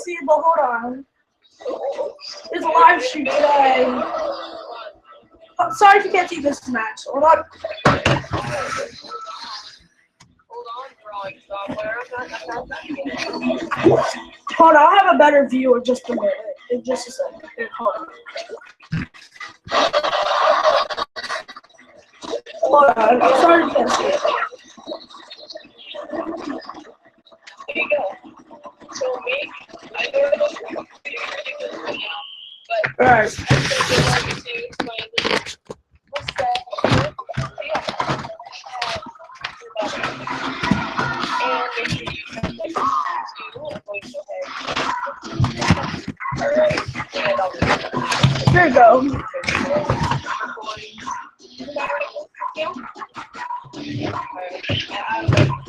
See, but hold on. It's a live stream today. Oh, sorry if you can't see this match. Hold on. Hold on, I'll have a better view in just a minute. In just a second. Hold on. Hold on. I'm sorry if you can't see it. There you go. So me, I go to those videos right now, but Alright. I think they want me to explain what's that? Yeah. And make sure you have like to voice ahead. Alright, and I'll Here you go.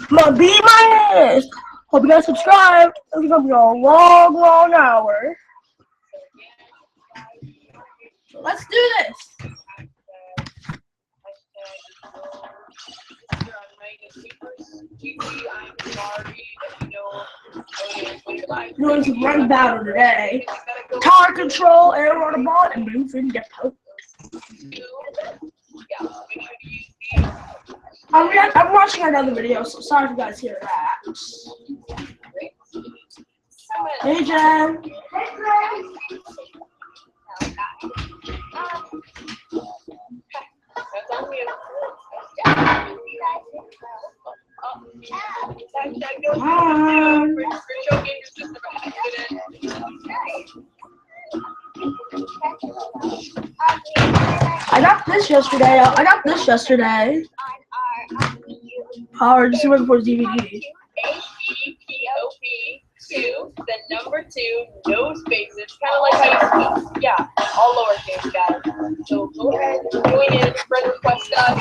Come on, beat my ass. Hope you guys subscribe. It's gonna be a long, long hour. So let's do this. Doing some run battle today. Tower control, air on the ball, and move in the post. I'm watching another video, so sorry if you guys hear that. Hey, Jen. I got this yesterday. Power just went for DVD. H-E-P-O-P 2, the number 2, no spaces, kind of like how you speak. Yeah, all lowercase, guys. So go ahead, join in, friend request us.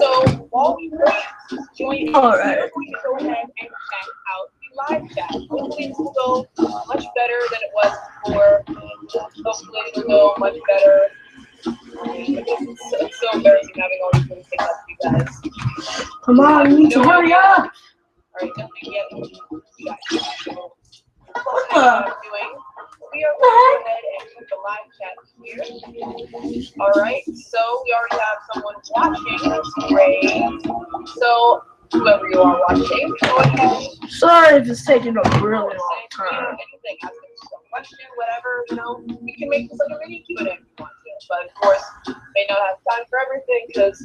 So while we wait, join in. All right. We're going to go ahead and check out the live chat. Hopefully this will go much better than it was before. Hopefully it will go much better. It's so embarrassing having all these things up to you guys. Come on, you need to hurry up. Alright, nothing yet. We are going to go ahead and put the live chat here. Alright, so we already have someone watching. That's great. So, whoever you are watching, go ahead. Sorry if it's taking a really long time. Anything, ask us a question, whatever, we can make this like a mini Q&A if you want to. But of course, may not have time for everything because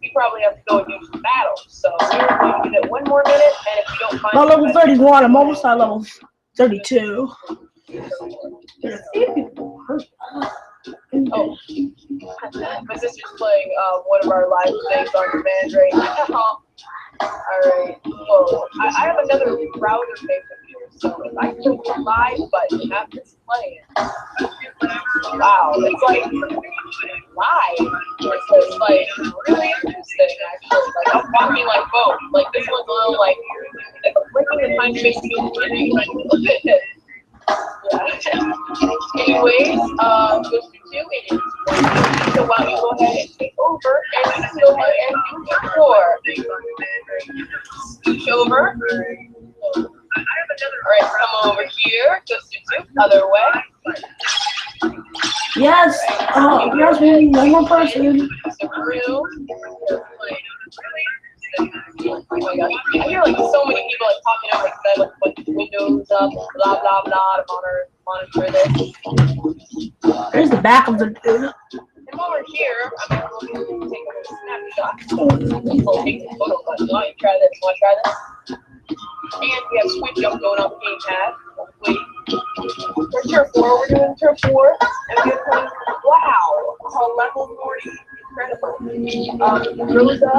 we probably have to go and do some battles. So we're going to give it one more minute, and if you don't find I'm level 31. I'm almost at level 32. Oh, my sister's playing one of our live things on demand right now. Alright, whoa. I have another browser favorite here, so if I click the live button after it's playing, wow, it's like live. It's like really interesting, actually. Like, I'm walking like both. Like, this one's a little like, if I'm clicking the time space too yeah. Anyways, goes to 2 minutes. So why don't you go ahead and take over and you can go ahead and do your floor. Scooch over. Alright, come over here. Goes to 2. Other way. Yes. Oh, yes, we need one more person. Oh my gosh. I hear like so many people like talking over like that, like put windows up, blah blah blah to monitor this. There's the back of the dude. And while we're here, I'm going to take a snapshot. So take the photo button. Want to try this? Want to try this? And we have switch up going on the gamepad. Wait. For turf 4, we're doing turf 4. And we're playing, wow, level 40. Incredible. Rosa.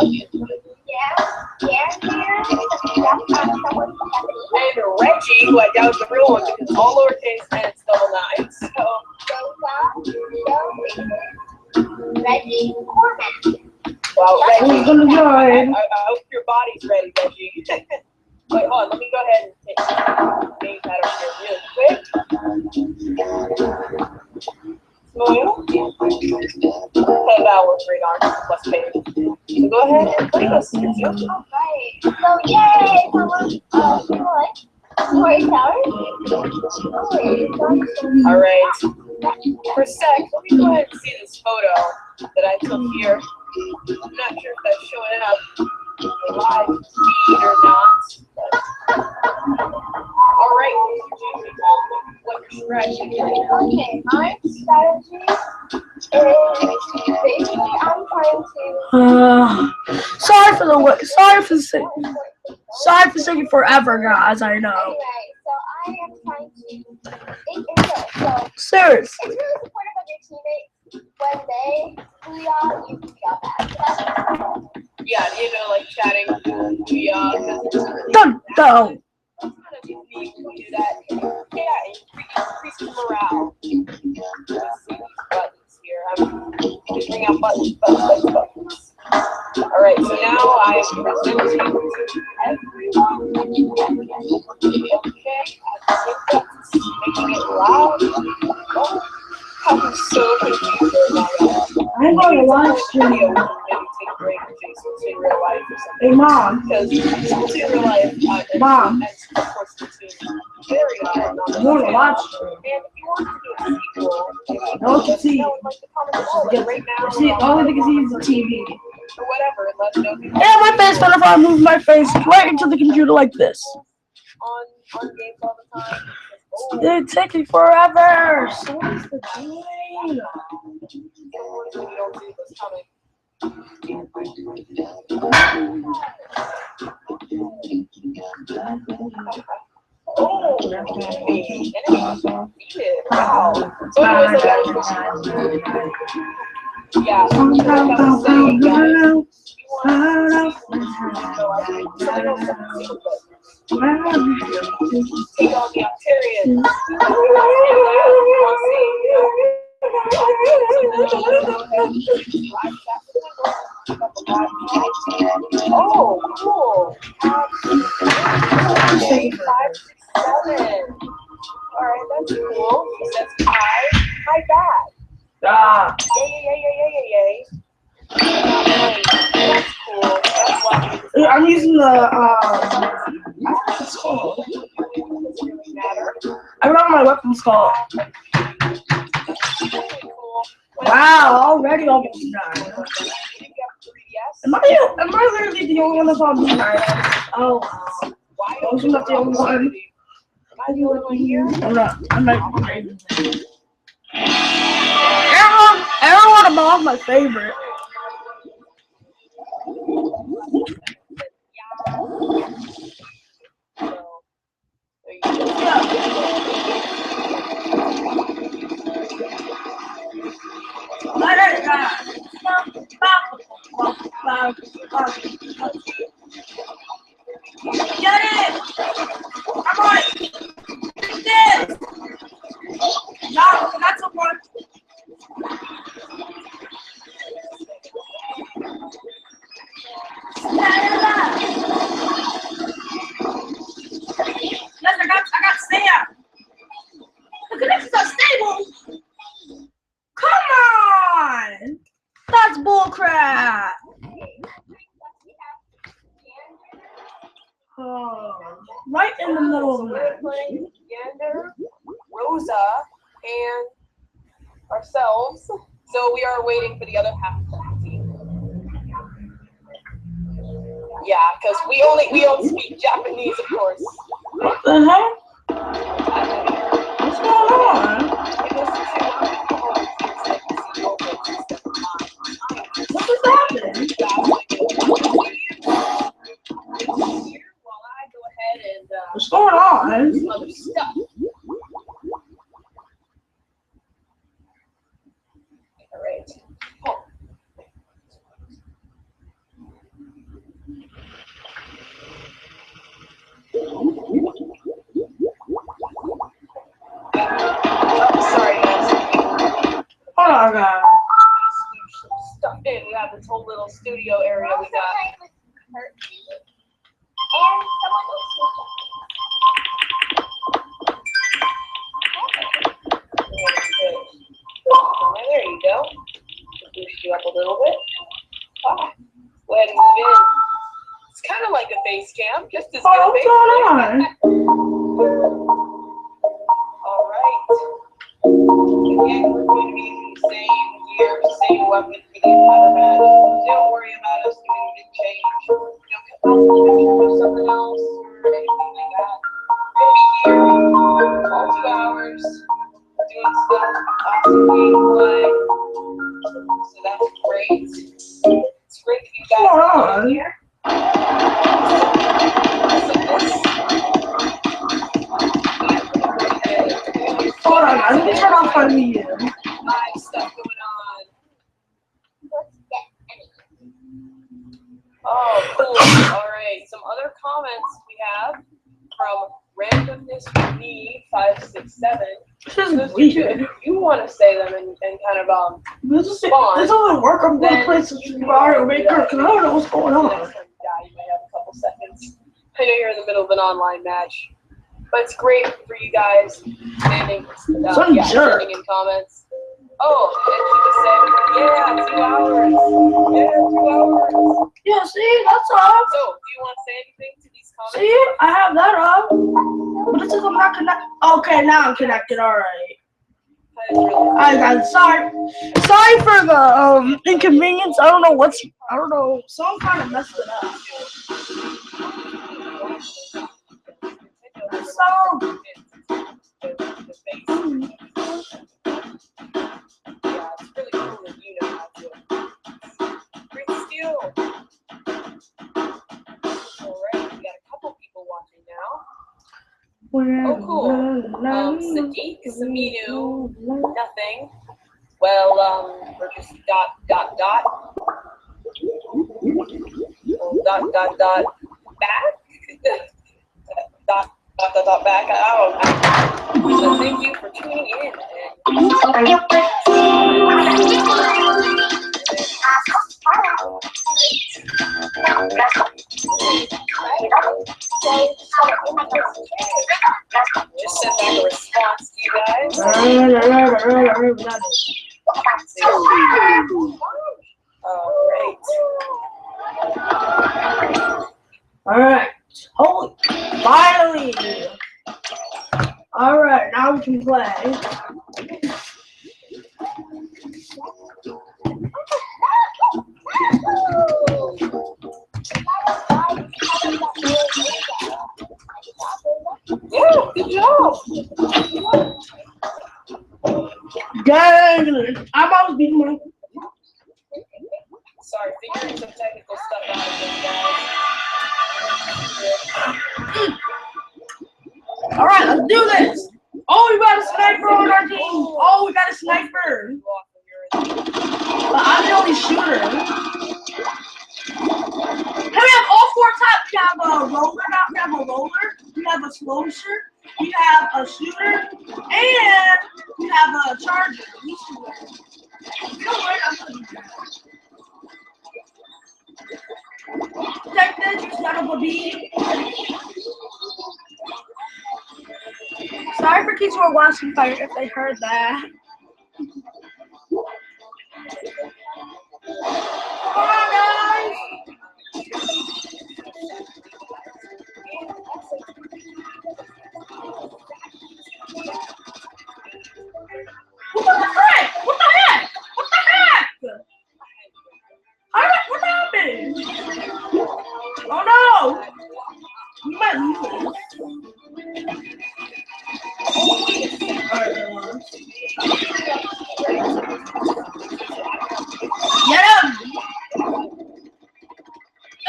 And Reggie, who I doubt is the real one because it's all lowercase and it's double 9. So Reggie Corbin. Wow, Reggie. Who's gonna join? I hope your body's ready, Reggie. Wait, hold on. Let me go ahead and take the name pad over here really quick. Smile. Head vowel 3 arms plus page. So go ahead and play this. Alright. So yay! So what? Wait, all right. For a sec, let me go ahead and see this photo that I took here. I'm not sure if that's showing up in the live feed or not. But... all right. What strategy? Okay, my strategy is basically I'm trying to. Sorry for taking forever, guys. I know. Anyway, so I am trying to enjoy. So Seriously. it's really supportive of your teammates when they booyah, you booyah back. So that's cool. Yeah, you know, like chatting, booyah. Don't. That's kind of unique when you do that. Yeah, increase morale. Let's see these buttons here. I'm figuring out buttons. Alright, so now I am presenting to everyone. Okay, I think that's making it loud. Oh, I'm so confused right now. I'm going to live stream. Maybe take a break and Jason's in real life or something. Hey, Mom. Because in real life, Mom. and of course, it's very hard on the I'm going to live stream. And if you want to do a sequel, No one can see. like the comments below, like right now, See, the only thing you can see is the TV. or whatever, let us know if you And my face fell if I move my face right into the computer like this. on games all the time. It's taking forever. So what is the doing? You don't see what's coming. Oh, enemy defeated. Wow. So anyways, yeah, like I was saying, guys, you want to take on the Octarians. Oh, cool. 5, 6, 7. Alright, that's cool. That's high. High back. Yay. That's cool. That's lucky. I'm using the what's it called? I don't know what my weapon's called. Wow, already almost done. Am I literally the only one that's on these items? Oh wow. I'm not the only one. Am I the only one here? I'm not. I'm not. Everyone above my favorite. Get it! Come on! Take this! No, that's a one. Yes, I got Sam. The connections are stable. Come on! That's bullcrap. Oh, right in the middle of the We're playing Gander, Rosa, and ourselves. So we are waiting for the other half of the team. Yeah, because we don't speak Japanese, of course. What the hell? What's going on? What is happening? What's going on? Some other stuff. All right. Oh. Sorry, guys. Hold on, guys. Stuff in. We have this whole little studio area we got. And someone else There you go. Boost you up a little bit. Go ahead and move in. It's kind of like a base camp, just as good. What's going on? weapon for the entire match. So don't worry about us doing a big change. Or something else or anything like that. We're gonna be here all 2 hours doing stuff, awesome gameplay. So that's great. It's great that you guys are here. Hold on, I need to turn off my video. Live stuff going on. Oh, cool. Alright, some other comments we have from Randomness for Me 567. This is weird. If you want to say them and kind of This doesn't work. I'm going to play some Mario Maker because I don't know what's going on. Next time you die, you might have a couple seconds. I know you're in the middle of an online match, but it's great for you guys sending in comments. Oh, and she just said, yeah, 2 hours. Yeah, 2 hours. Yeah, see, that's up. So, do you want to say anything to these comments? See, I have that up. But it says I'm not connected. Okay, now I'm connected. All right. Alright, guys. Sorry for the inconvenience. I don't know. Someone kind of messed it up. So. Yeah, it's really cool that you know how to. Great skill. Alright, we got a couple people watching now. Oh, cool. Sadiq, Saminu, nothing. Well, we're just dot. Well, dot, back? dot, back. Oh, so thank you for tuning in. Just sent back a response to you guys. Alright. Holy, finally! Alright, now we can play. Yeah, good job. Dang, I'm always beating my. Sorry, figuring some technical stuff out again, guys. Alright, let's do this. Oh, we got a sniper on our team. Oh, we got a sniper. But I'm the only shooter. Hey, we have all 4 types. We have a roller, we have a roller, we have a slower, we have a shooter, and we have a charger. You know what? I'm gonna do that. Check this, it's not a baby. Sorry for kids who are watching fire if they heard that. Come on, guys! What the frick? What the heck? What the heck? What happened? Oh no! We might lose this. Get him!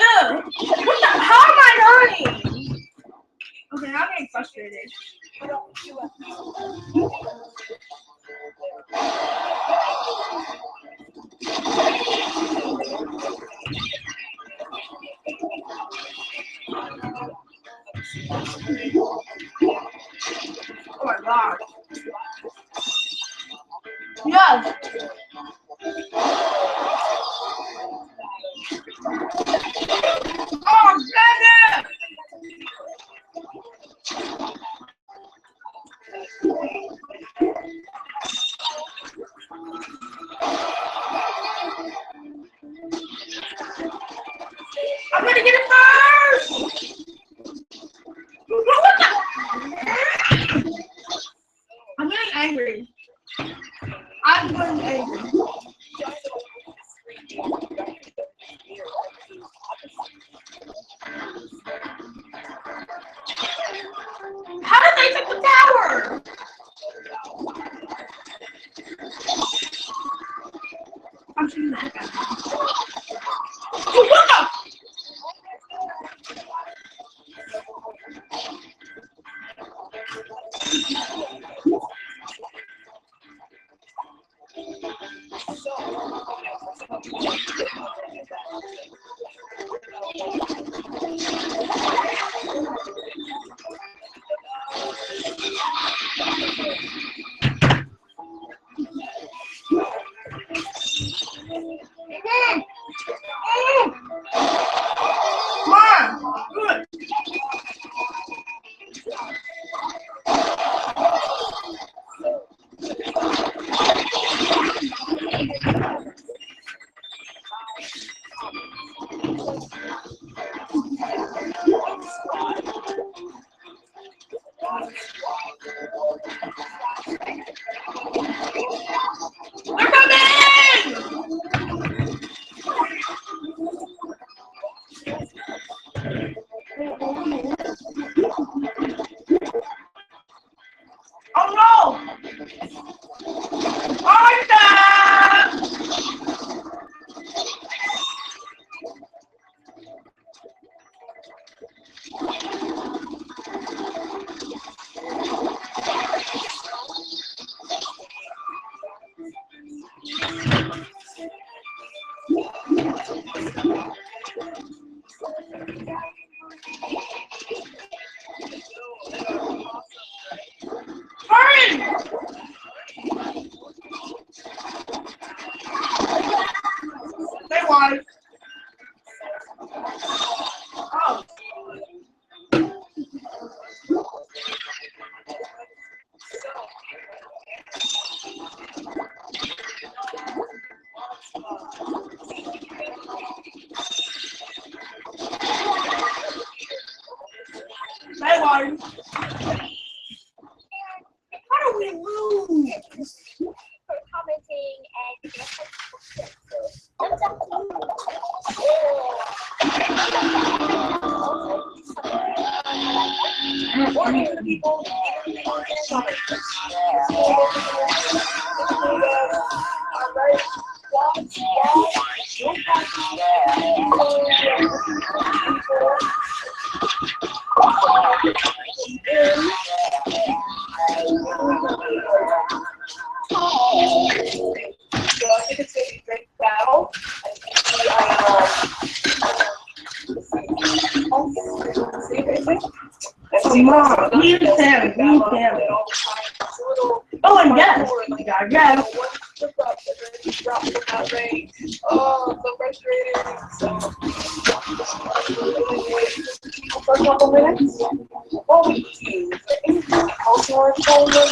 Ugh! What the? How am I hurting? Okay, I'm getting frustrated. Oh my god. Yes. Oh, dang it! I'm gonna get it first! What the? I'm getting angry. I'm getting angry. at the tower! I'm shooting the heck out of him. Oh, what the? Come on! Good. They're coming! Oh no! Arthur! Hurry! They won. Oh. They won. How do we lose? For commenting and thumbs up to you. Or even the people in the comments. So I think it's a great battle. Come on, leave him, leave him. Oh, and yes, I guess. Oh, so frustrating. So, for a couple minutes, what we do? Anything else you want to tell them?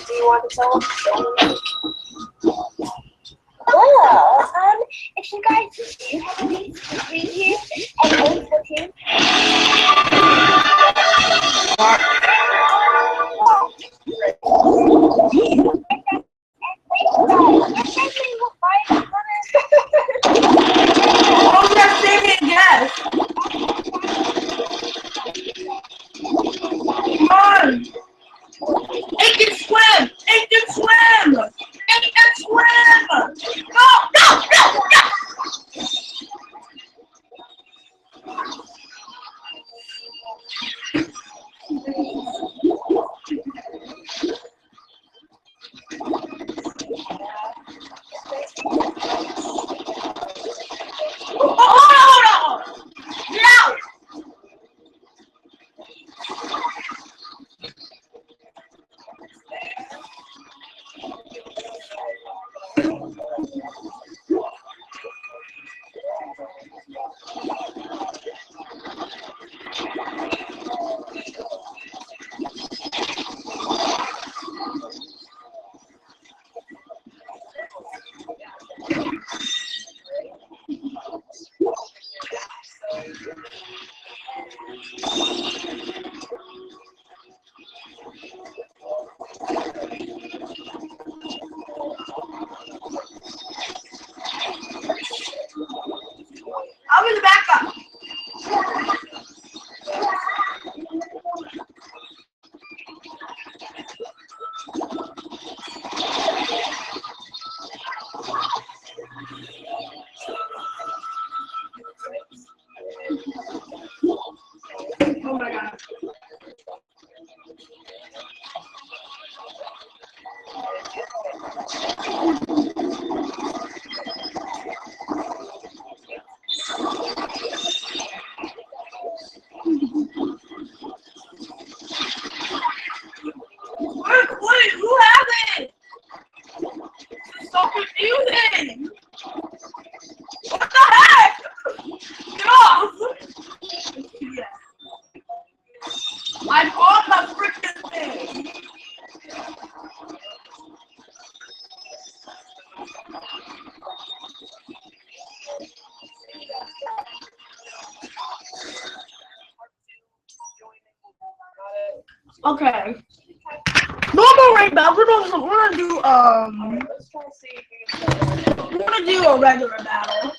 Do you want to tell them? Well, if you guys do have any reviews and play Splatoon, Oh, yes, Damien, yes. Come on. It can swim. It can swim. It can swim. No, no, no, no. Okay. Normal rank battle. We're gonna do Let's try to see if we can. we're gonna do a regular battle.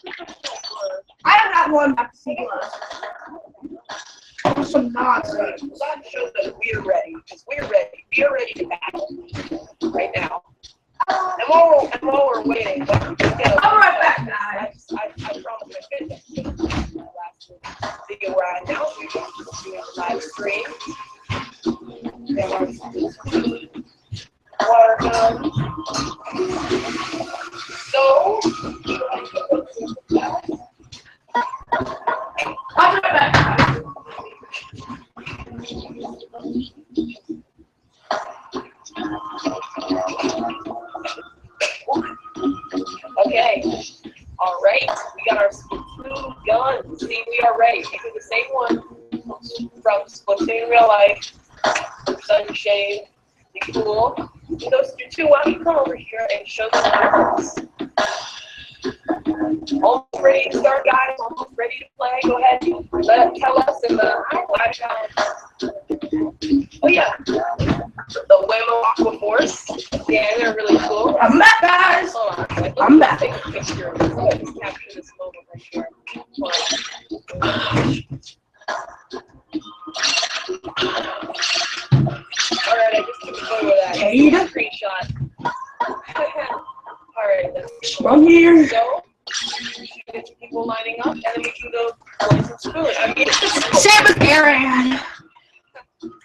I have not won back to C plus. Some nonsense. That shows that we're ready. Because we're ready. We are ready to battle right now. And while we're waiting, let's get I'll be right back, guys. I promise I did that last video where I announced we were doing a live stream. Water gun. So, I'll be right back. okay. All right. We got our splatoon guns. See, we are ready. These are the same one from Splatoon Real Life. Sunshade. Be cool. Those two, why don't you come over here and show them guns? Almost ready to start, guys. Almost ready to play. Go ahead. Tell us in the live chat. Oh yeah, the Wemo Aqua Force. Yeah, they're really cool. I'm back, guys. Hold on. I'm back. Take a picture. Let's capture this moment right here. All right, I just took a photo of that. Cade. Screenshot. All right, let's I'm here. go. Get some people lining up, and then we can go boys and spoon. I mean, Same with Aaron.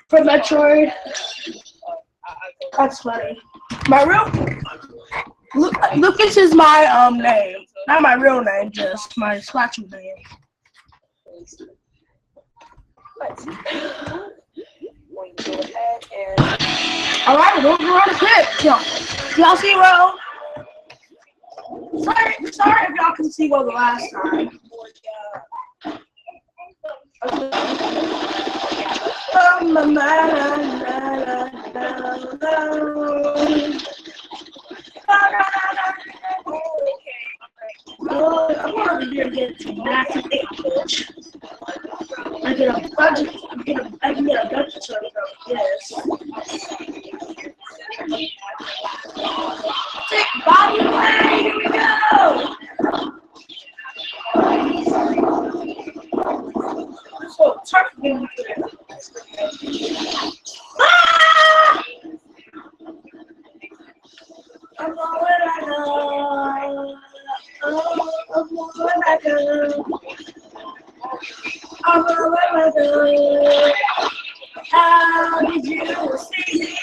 For Metroid. That's funny. My real Lucas is my name. Not my real name, just my splatoon name. Let's go ahead and. Alright, we're going to clip. Y'all see well? Sorry if y'all can see well the last time. I'm going to get to massive damage. I get a bunch of stuff from this. Sick body play, here we go! So, turf game. Ah! I'm all I know. I'm all I know. I'm all I know. How did you see me?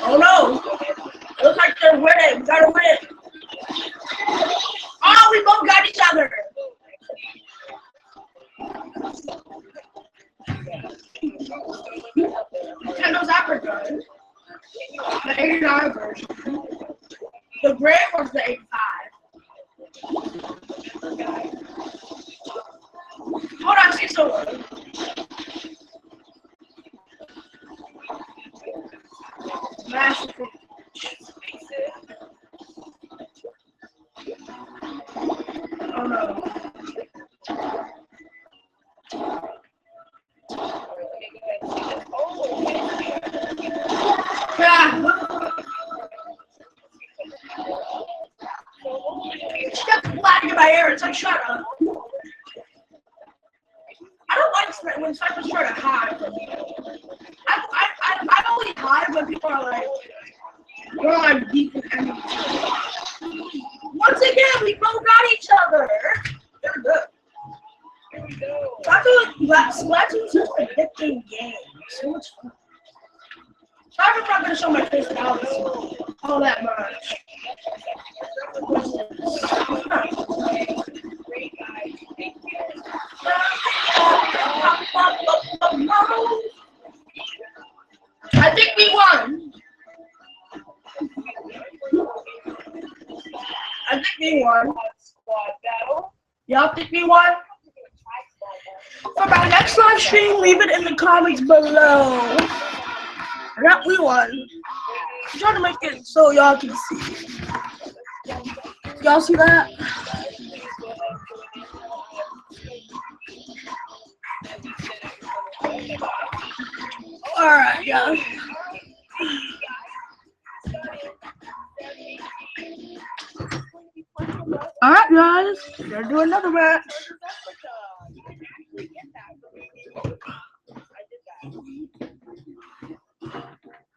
Oh no! It looks like they're winning. We gotta win. Oh, we both got each other. Nintendo's Africa. The 89 version. The gray was the 85. Hold on, see someone. Massive. Oh no. She got flag in my hair. It's like, shut up. I don't like when snipers try to hide from me. I only hide when people are like, we're like deep in enemies. Once again, we both got each other. They're good. Here we go. Splatoon's such an addicting game. So much fun. Sorry if I'm not going to show my face now all that much. Great guy. me one. Squad battle. Y'all think me one? For my next live stream, leave it in the comments below. I got me one. I'm trying to make it so y'all can see. Y'all see that? Alright, guys. Alright, guys. Gonna do another match.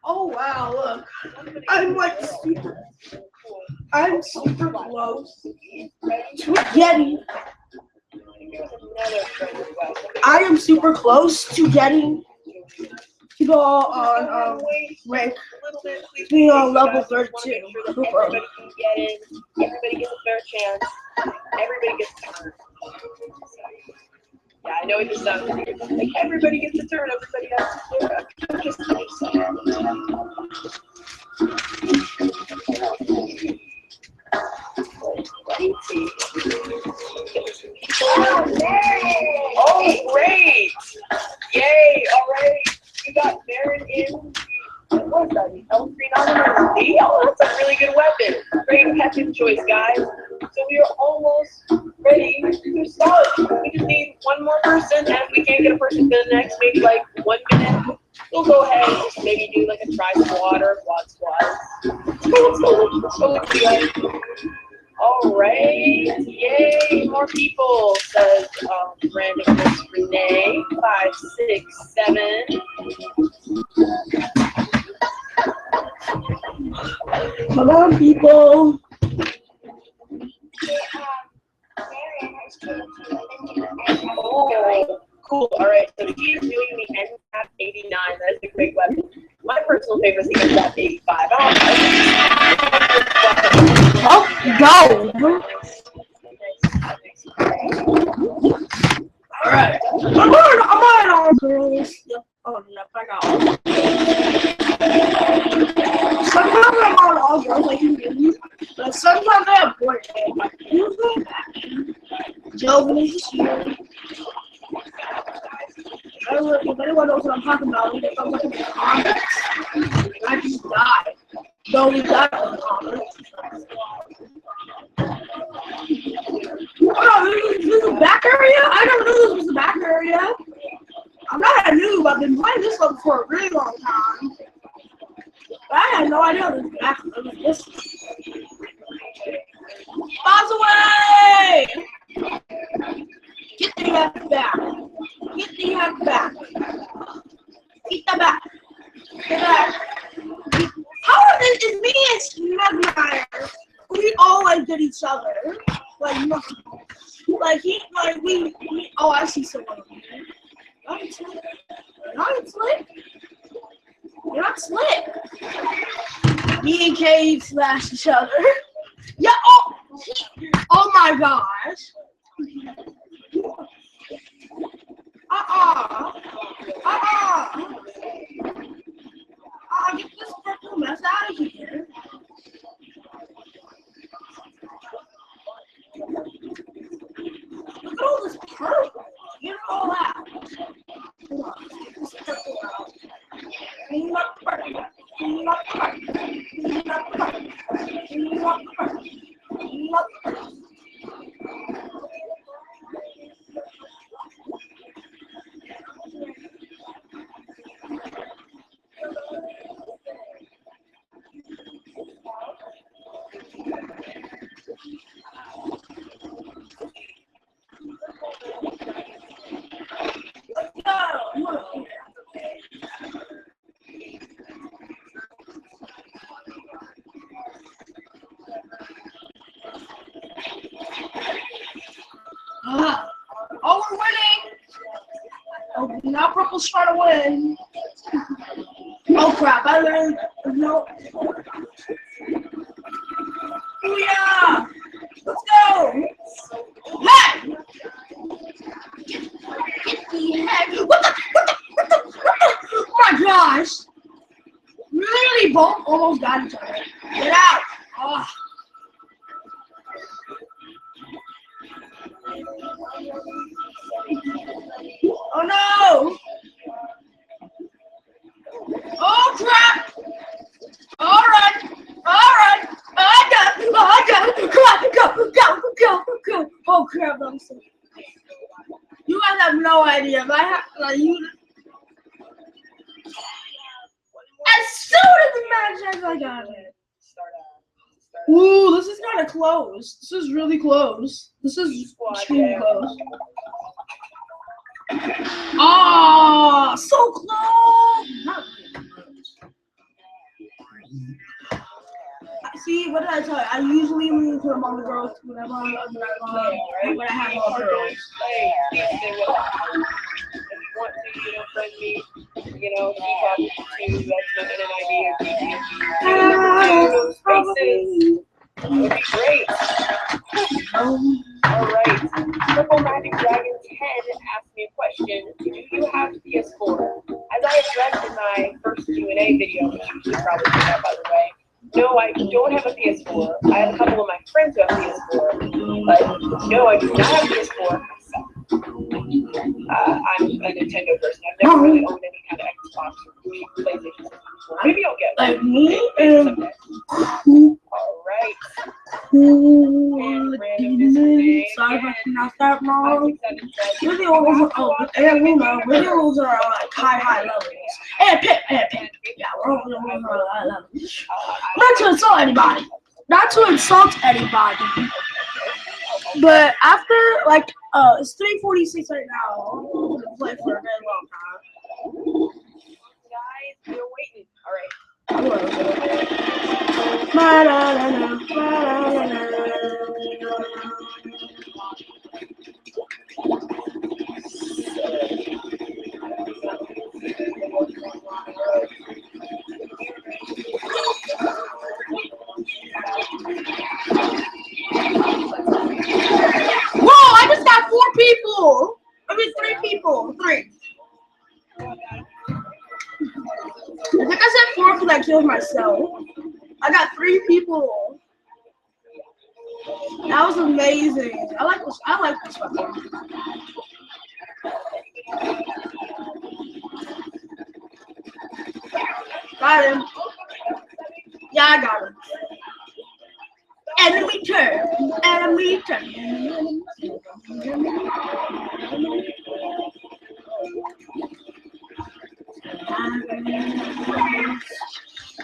Oh wow, look. I'm super close to getting. I am super close to getting to go on rank. Being on level 32. Everybody can get in. Everybody gets a fair chance. Everybody gets a turn. Yeah, I know it just sounds weird. Like everybody gets a turn. Everybody has to turn. Just oh, great! Yay! All right, you got Baron in. What's that? L3 Oh, that's a really good weapon. Great weapon choice, guys. So we are almost ready to start. We just need one more person, and if we can't get a person for the next, maybe like 1 minute, we'll go ahead and just maybe do like a tri-squad or a quad squad. Let's go. All right, yay, more people, says random Miss Renee, 5, 6, 7. Come on, people. Oh, cool. All right, so he is doing the NCAP 89. That is a great weapon. My personal favorite is the NCAP 85. Oh, go. All right. I'm on all girls. Oh, no, I got one. Sometimes I'm on all girls, like you, but sometimes I have boys. Joe, if anyone knows what I'm talking about, if I'm looking at the comments, I just died. Don't leave that in the comments. Oh, this is the back area? I never knew this was the back area. I'm not a noob. I've been playing this one for a really long time. But I had no idea this was back. This. Bombs away! Get the F back. Get the F back. Get the back. Get back. How is me and Snugmire? We all like did each other. Like we oh, I see someone. Not slick. Not slick. You're not slick. Me and Cade slashed each other. Yeah. Oh my gosh. Get this purple mess out of here. Look at all this purple. Get all that. Come on. Get this purple out. Clean up purple. Clean up purple. Clean up purple. Clean up purple. Clean up purple. Oh, we're winning! Oh, now purple's trying to win. Oh crap! I learned no. Oh yeah! Let's go! Hey! Get the heck! What the? Oh my gosh! We literally both almost got each other. Get out! Oh. You guys have no idea. But I have like you. As soon as the match ends, I got it. Ooh, this is kind of close. This is really close. This is extremely close. Oh, so close. Not really close. See, what did I tell you? I usually only put them on the girls whenever I have all girls. Hey, if you want to, friend me, keep talking to, that's my NNID or spaces. That would be great. Alright. Purple Magic Dragon 10 asked me a question. Do you have PS4? As I addressed in my first Q&A video, which you should probably do that, by the way. No, I don't have a PS4. I have a couple of my friends who have PS4, but no, I do not have a PS4 myself. I'm a Nintendo person. I've never really owned any kind of Xbox or PlayStation. Maybe I'll get one. Like me and Alright. sorry if I pronounced that wrong. We're the only ones. Oh, and Luna. We're the ones that are like high levels. And Pip. Yeah, we're all the ones that are high levels. Not to insult anybody. But after like it's 3:46 right now. I'm gonna play for a very long time. Guys, we're waiting. Alright. Whoa, I just got 4 people. I mean 3 people. 3. I think I said 4 because I killed myself. I got 3 people. That was amazing. I like this weapon. Got him. Yeah, I got him. Enemy turn.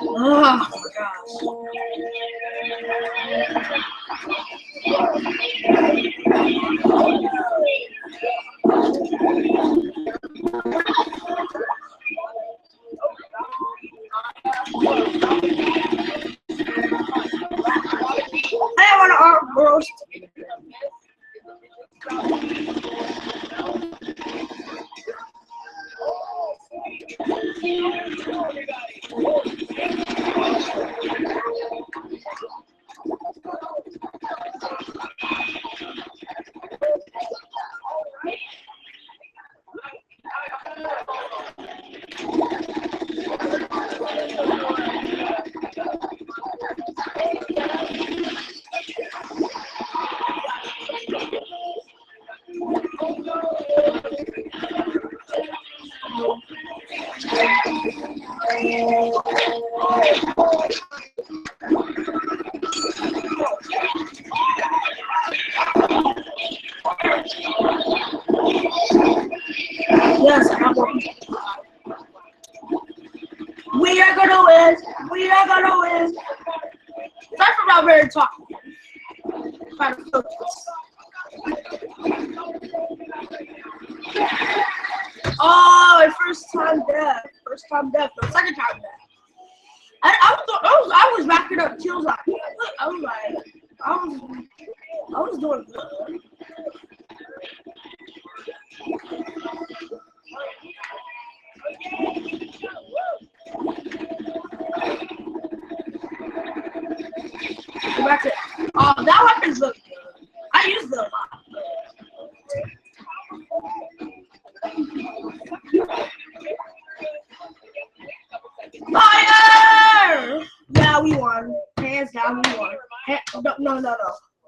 Oh my gosh. I don't want to arm roast. Yes, I have one. We are gonna win. Sorry for not very talking. Try to focus. Oh, my first time death. The second time death. I was racking up kills. I was doing good. Go back to that weapon's look good. I use them a lot. Fire! Yeah, we won. Hands down, we won.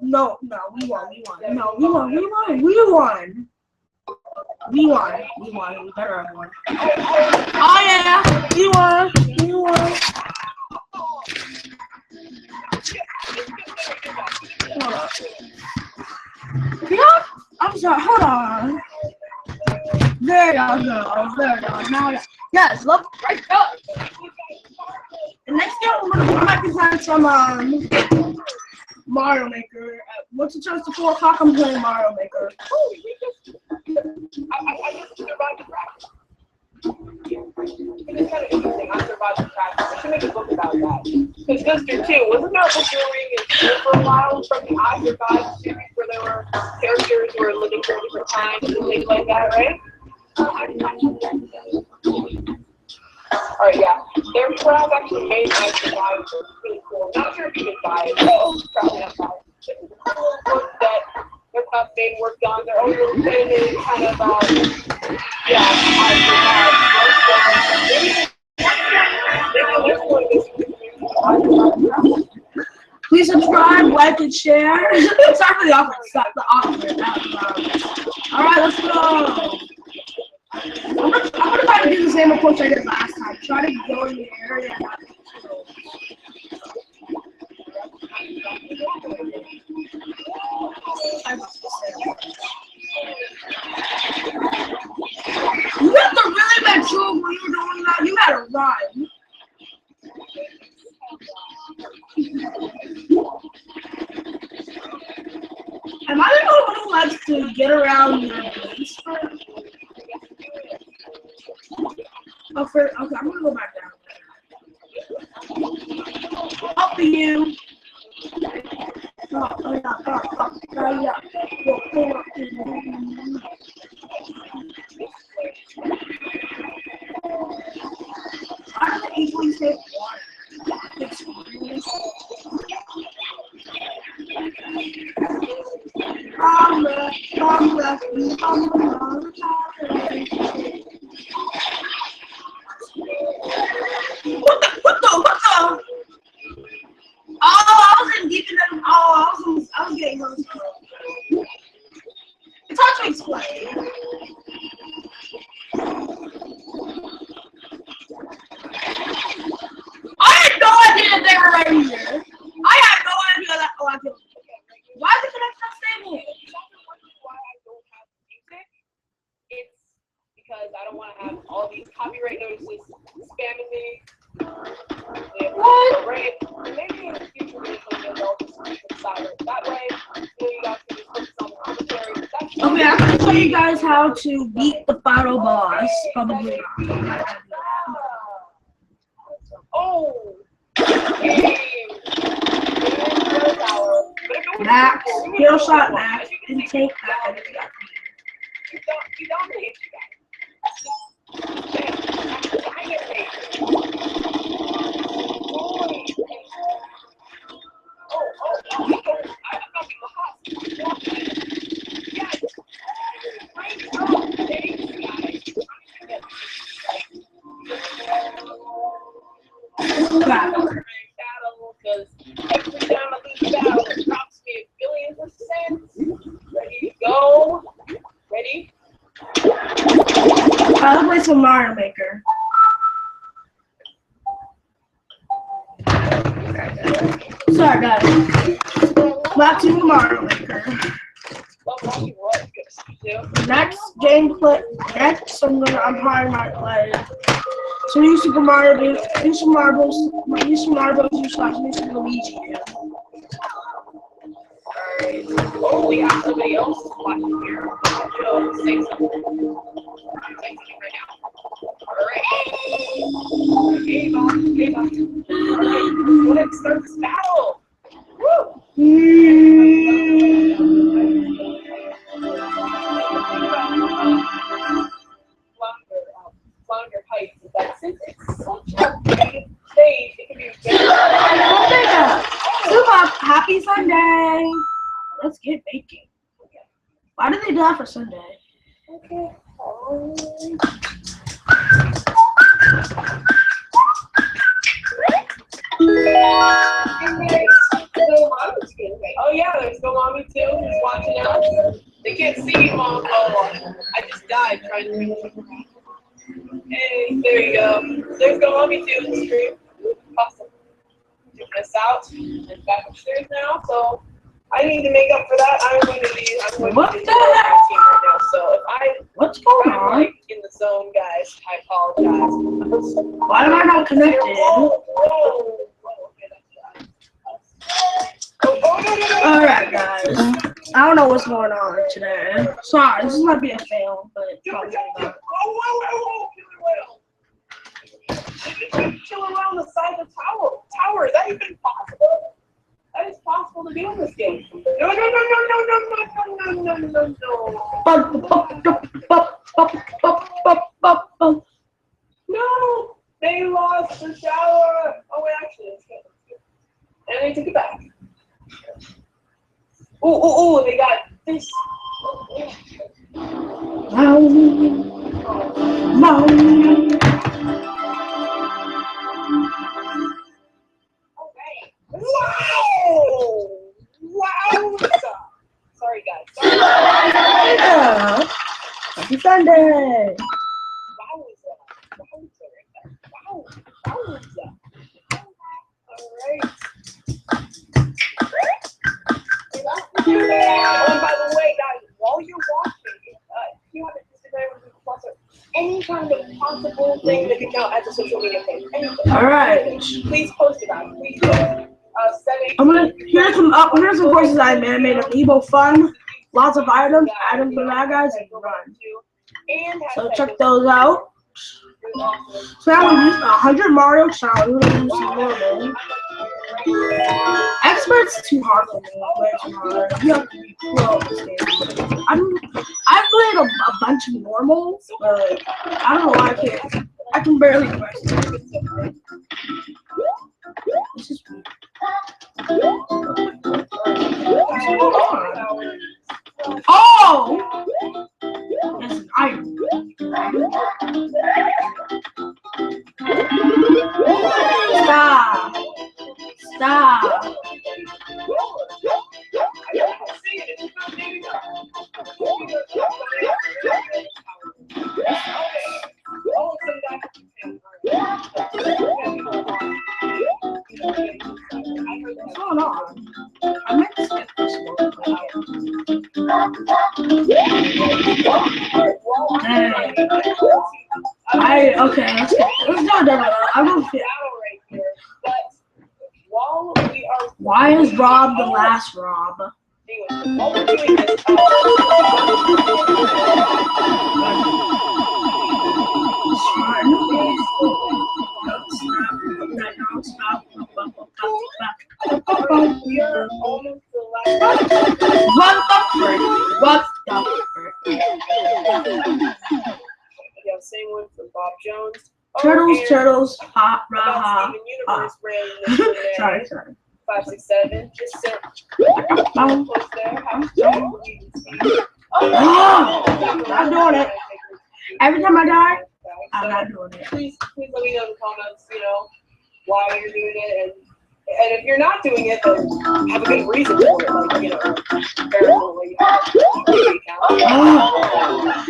No, we won. We better have won. Oh yeah, we won. Hold up. I'm sorry, hold on. There y'all go. There y'all. Now, yes, look, right up. The next game we're gonna I might be playing some Mario Maker. Once it turns to 4 o'clock, I'm playing Mario Maker. I just survived the crash. It's kind of interesting. I survived the crash. I should make a book about that. Because Sister 2, wasn't there a book you were reading in school for a while from the I Survived series where there were characters who were living for different times and things like that, right? Alright, yeah. Their craft actually made I Survived, which is really cool. Not sure if you can buy it. Probably not buy it. It's a cool book that their craft made worked on their own little thing, kind of, yeah, Please subscribe, like, and share. Sorry for the awkward stuff. The awkward. All right, let's go. I'm gonna try to do the same approach I did last time. Try to go in the area. You have to really make sure when you're doing that, you gotta run. Am I the only one who likes to get around your base? Okay, I'm gonna go back down. Up to you. I don't easily save water. What the? Oh, I wasn't deep in them. Oh, I was getting those. It's hard to explain. I had no idea that they were right here. I had no idea that. Oh, I could. Why is it not staying here? Why I don't have music? It's because I don't want to have all these copyright notices spamming me. What? Right? Maybe in the future they'll just keep it silent. That way, you guys can just focus on the commentary. Okay, I'm gonna show you guys how to beat the final boss. Probably not. Oh! Max, kill shot Max, and take that. You dominate, you guys. Because every time I lose a battle, it drops me a billion %. Ready to go? Ready? I'll play some Mario Maker. Sorry, guys. Back to Mario Maker. Next gameplay. Next, I'm probably not playing. So New Super Mario, New Super Mario, New Super Mario Bros. New Super Luigi. Oh, we got somebody else watching here. Joe, say something. Say something right now. Alright. Game on, game on. Alright, let's start this battle. Woo! Flounder Heights is that since it's such a big stage, it can be very Super happy Sunday. Let's get baking. Why did they do that for Sunday? okay. Oh yeah, there's no mommy too who's watching us. They can't see me, mom. Oh, I just died trying to reach you. Hey, there you go. There's no mommy too in the stream. Awesome. Checking us out. And back upstairs now, so I need to make up for that. I'm going to be the team right now. So What's going I'm on? like in the zone, guys, I apologize. Why am I not connected? Alright, guys. I don't know what's going on today. Sorry, this might be a fail, but probably not. Chill around the side of the tower. Is that even possible? That is possible to do in this game. No. No, they lost the shower. Oh wait, actually, it's good. And they took it back. Oh, they got this. Wow! Sorry, guys. Yeah. Happy Sunday. Wowza. Alright. Oh, and by the way, guys, while you're watching, if you have an Instagram or Google Plus or any kind of possible thing that can count as a social media page, anything. Alright. Please post about it. Please post. Here's some courses I made of Ebo Fun. Lots of items for that, guys, and run. So check those out. So now we use 100 Mario challenge. We're gonna use some normal. Expert's too hard for me. Way too hard. You have to be pro at this game. I've played a bunch of normals, but I don't know why I can barely play. This is weird. Oh! That's an iron. Stop. What's going on? I meant to skip this one. Okay, let's go. Let's go. I don't feel. Why is Rob the last Rob? Yeah, same one for Bob Jones. Turtles, hot, raha. Sorry. 567. Just sit. Close there. I'm doing it. Every time I die, I'm not doing it. Please let me know in the comments, why you're doing it, and if you're not doing it, then have a good reason for it,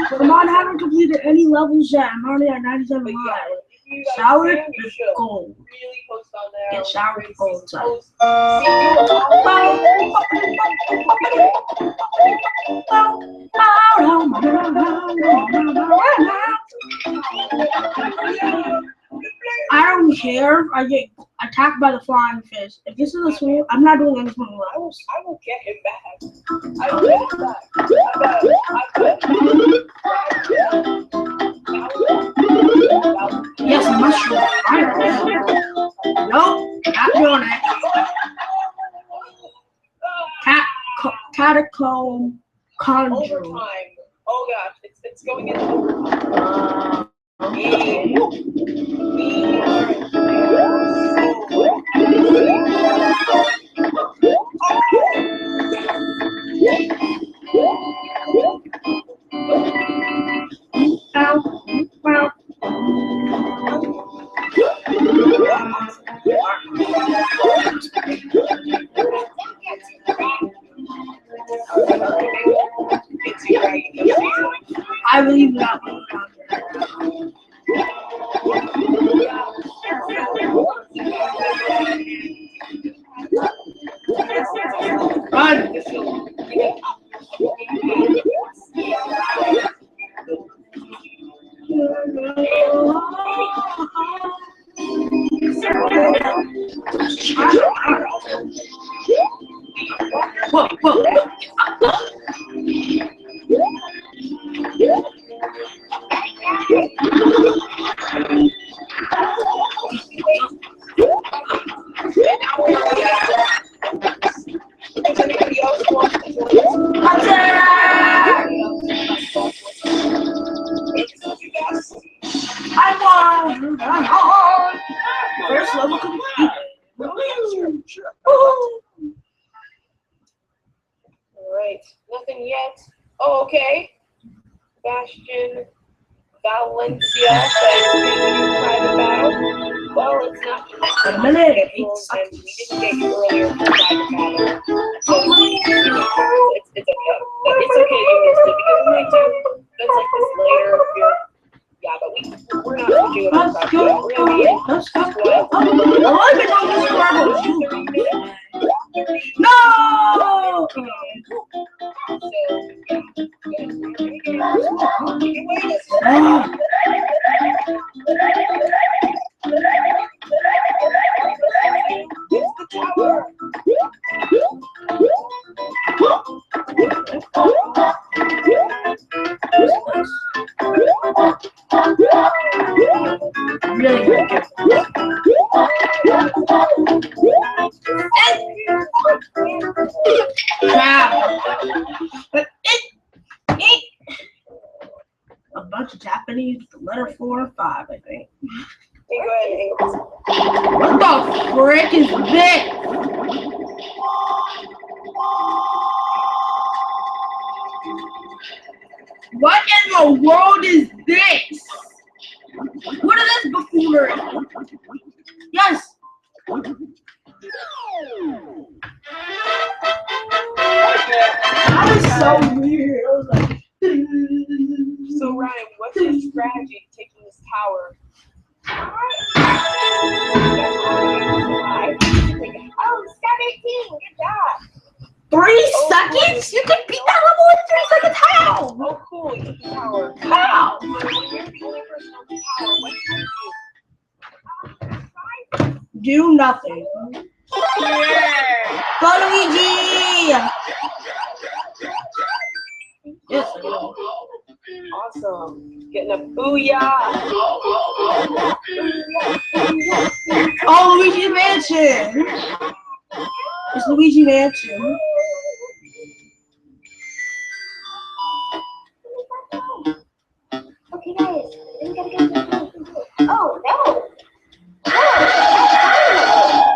Come on, I haven't completed any levels yet. I'm already at 97 lives. Shower is gold. Really post on there. Get shower is gold inside. I don't care if I get attacked by the flying fish. If this is a swim, I'm not doing any swimming levels. I will get him back. I will get him back. Yes, mushroom. Nope, not doing it. Catacomb conjure. Overtime. Oh gosh, it's going into overtime. Okay. I believe that one. Run! Does anybody else want to join us? I won! First level complete. Alright, nothing yet. Oh, okay. Bastion Valencia says, can you private battle? Well, it's not A minute. scheduled, and we didn't get you earlier for private battle. So, you know, it's okay. But it's okay you missed it, because we might do events like this later if you're... Yeah, but we're not going to do it on private battle. We're going to be in Let's go. squad. I like it on this level. 30 minutes. No! So, yeah. It's the tower. Really good. Wow. But a bunch of Japanese with the letter 4 and 5, I think. Hey, go ahead, Amos. What the frick is this? What in the world is this? What is this buffoonery? Yes. That was so weird. I was like, So, Ryan, what's your strategy taking this tower? Oh, 17! Good job! 3 seconds? You can beat that level in 3 seconds. How? Oh, cool, you took the tower. How? When you're the only person on the tower, what do you do? Do nothing. Go Luigi! Yes. Awesome. Getting a booyah. Oh, Luigi Mansion. It's Luigi Mansion. Okay, guys, we gotta go. Oh no!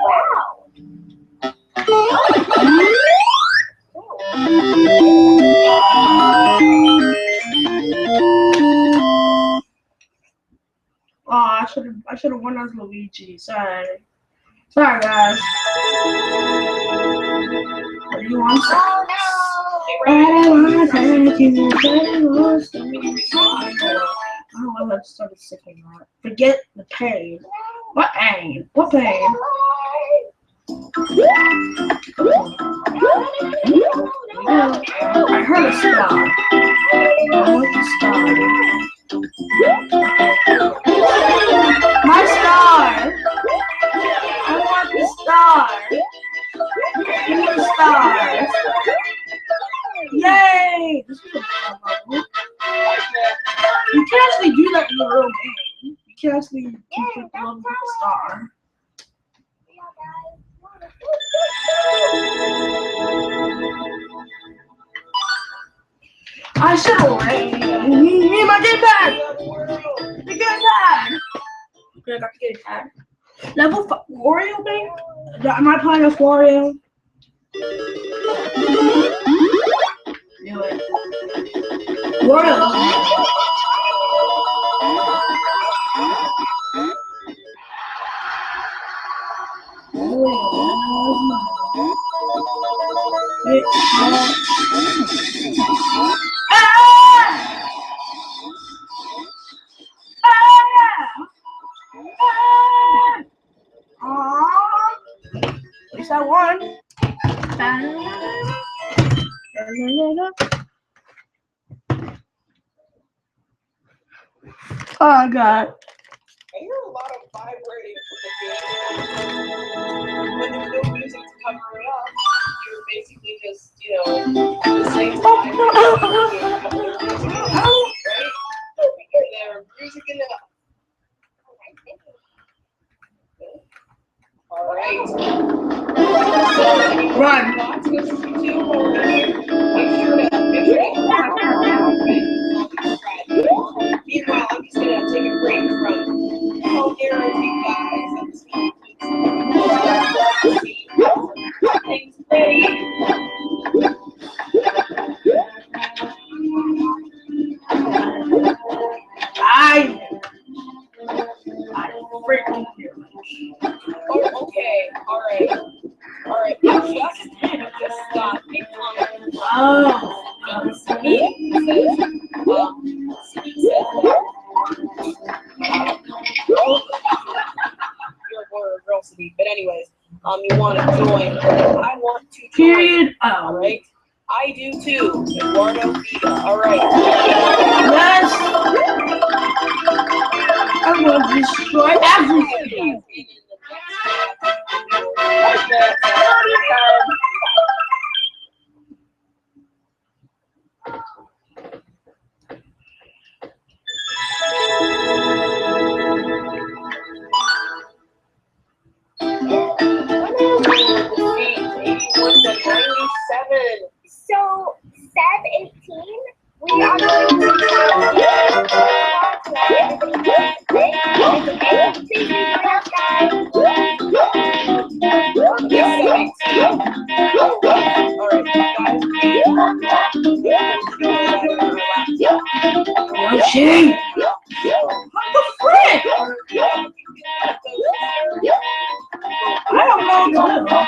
Wow! Oh, I should have won as Luigi. Sorry, guys. What do you want? Oh I don't know why I started singing that. Forget the pain. What pain? What pain? I heard a star. I want the star. My star! I want the star! Give me the stars! Yay! This is a fun level. You can actually do that in the real game. You can actually complete the level with the star. I should have ran. Me and my game pad! The game pad! Okay, I got the game pad. Level 5 Wario thing? Am I playing as Wario? Do it. Wario. At least I won. Oh God. I hear a lot of vibrating from the game. When there's no music to cover it up, you're basically just, the same time. I do too. Eduardo Vita. All right. Yes. I will destroy everything. So, Seb 18, we are going to please join us, guys. Yoshi! What the frick? I don't know what's going on.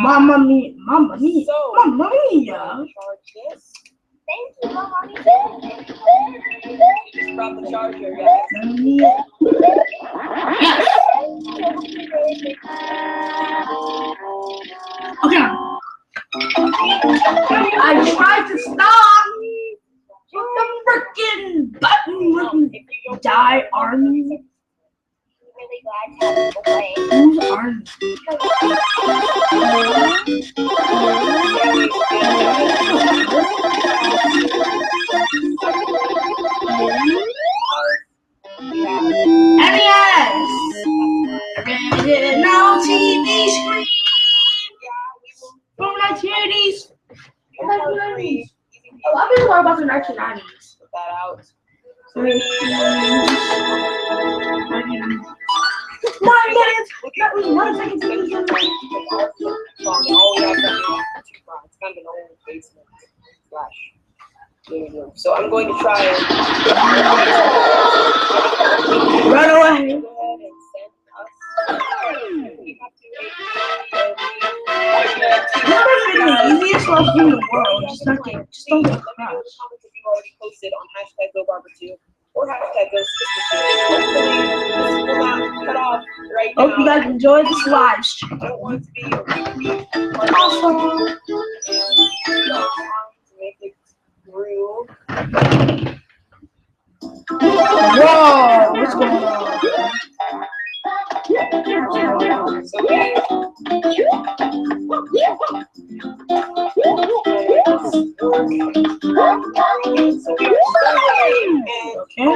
Mamma mia, mamma mia, mamma mia. Thank you, Mommy. Just brought the charger, guys. Okay. I tried to stop. But the freaking button wouldn't die, Army. Really glad to have you play. Who's Army? NES! Original TV screen! From 1980s! Oh, I've been talking about the 1990s. Put that out. 9 minutes! That was 1 second. All we have to do is 2 fronts. It's kind of an old basement slash living room. So I'm going to try and Run away! go ahead and send us. We have to Never been the easiest love game in the world. Just don't get Let me know in the crushed. comments if you've already posted on #GoBarber2 or #GhostSister2. Hopefully this will not cut off right now. Hope you guys enjoyed this live stream. I don't want it to be a Awesome. to make it through. Whoa! What's going on? So we Okay.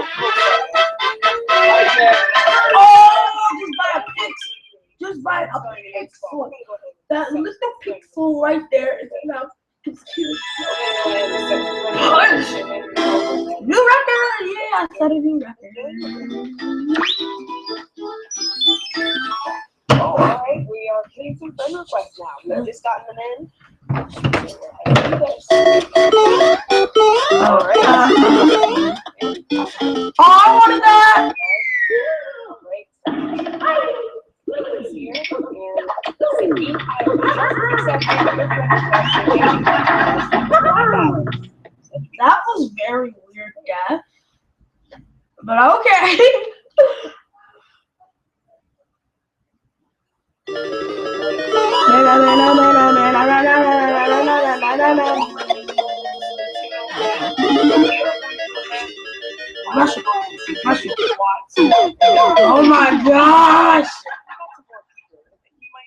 Oh! Just by a pixel. That little pixel right there is now. It's cute. Punch! New record! Yeah, I said a new record. Alright, we are getting some friend requests now. We have just gotten them in. Alright. Oh, I wanted that! That was very weird, Dad. But okay. Oh my gosh!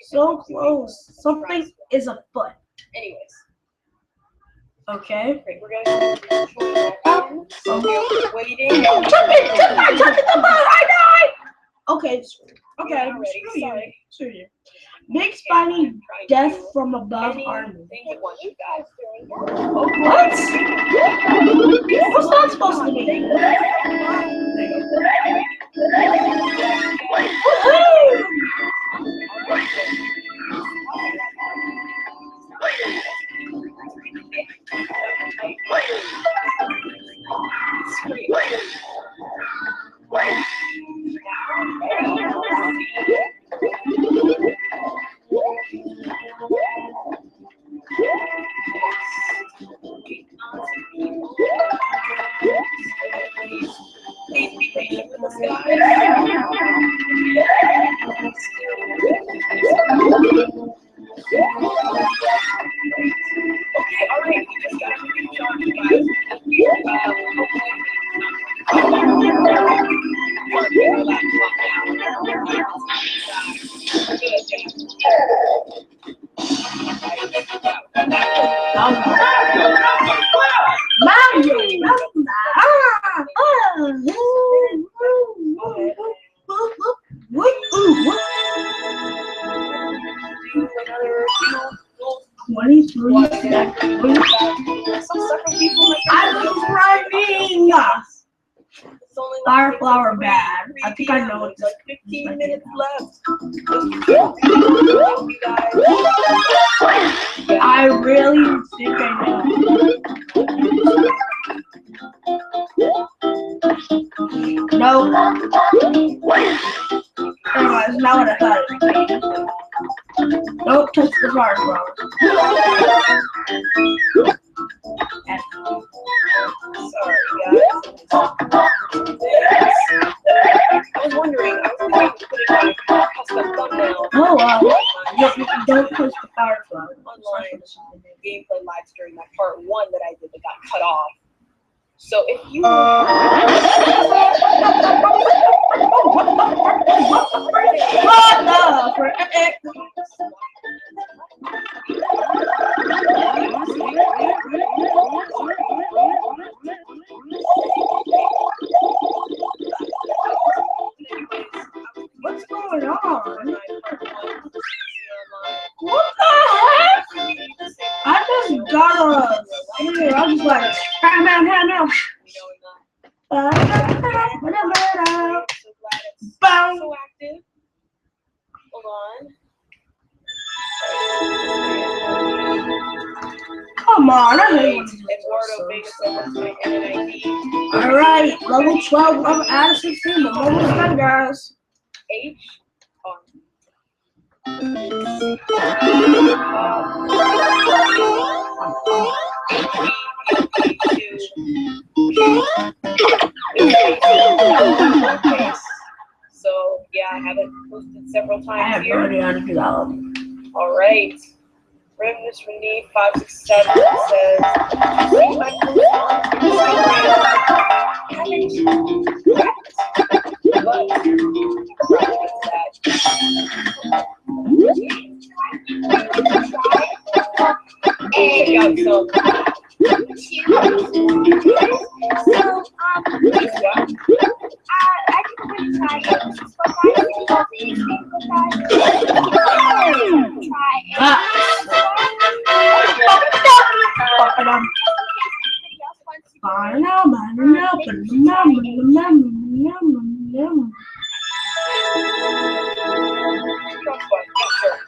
So close. Something is afoot. Anyways. Okay. Great, we're gonna so we're waiting. Jump it, I died! Okay, okay, screw you. Big spiny death from above army. What? What's that supposed to mean? Please be patient with us, guys. Okay, alright, we just got everything charged, guys. Fire flower bad. I think I know what this like 15 minutes left. I really think I know. No. Anyways, not what I thought it would be. Don't touch the fire flower. Sorry, guys. I was wondering, I was thinking of putting my custom thumbnail Oh, don't touch the fire flower. online gameplay live stream, that part 1 that I did that got cut off. So if you What's going on? What the heck? I just got a. I was like, bam, bam, bam, bam. Bam. so active. Hold on. Come on, I hate when Eduardo Vegas opens my NNID. Alright, level 12, level out of 16, but level 10, guys. H. So yeah, I have it posted several I times have no here. idea how to do that one. All right. Revenus for need 567 says, see my post on Instagram. Haven't yet, but check out some.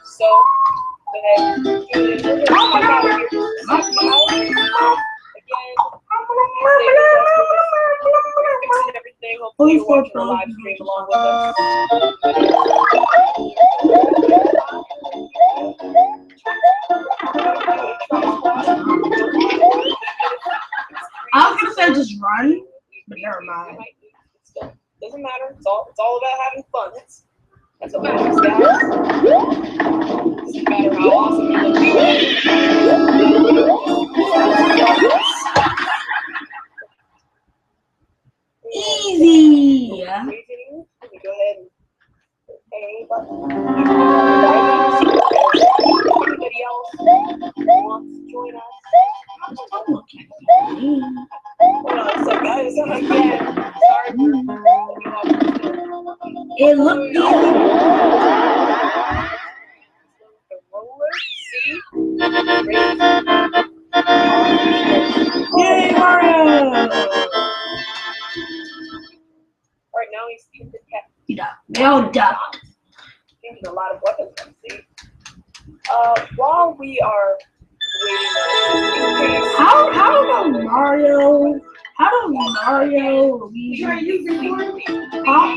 So, go ahead. Everything. Hopefully, you're watching the live stream along with us. I was gonna say just run, but never mind. Doesn't matter. It's all about having fun. That's what matters, guys. Doesn't matter how awesome you look. Easy. Let me go ahead and hit A button. Anybody else wants to join us? Hold on a sec, guys. Again, sorry for It looked easy. the roller. See? Yay, Mario! Right now, he's using the cat. They all ducked. Using a lot of weapons, see? While we are waiting How do Mario? How do Mario? you are using Huh?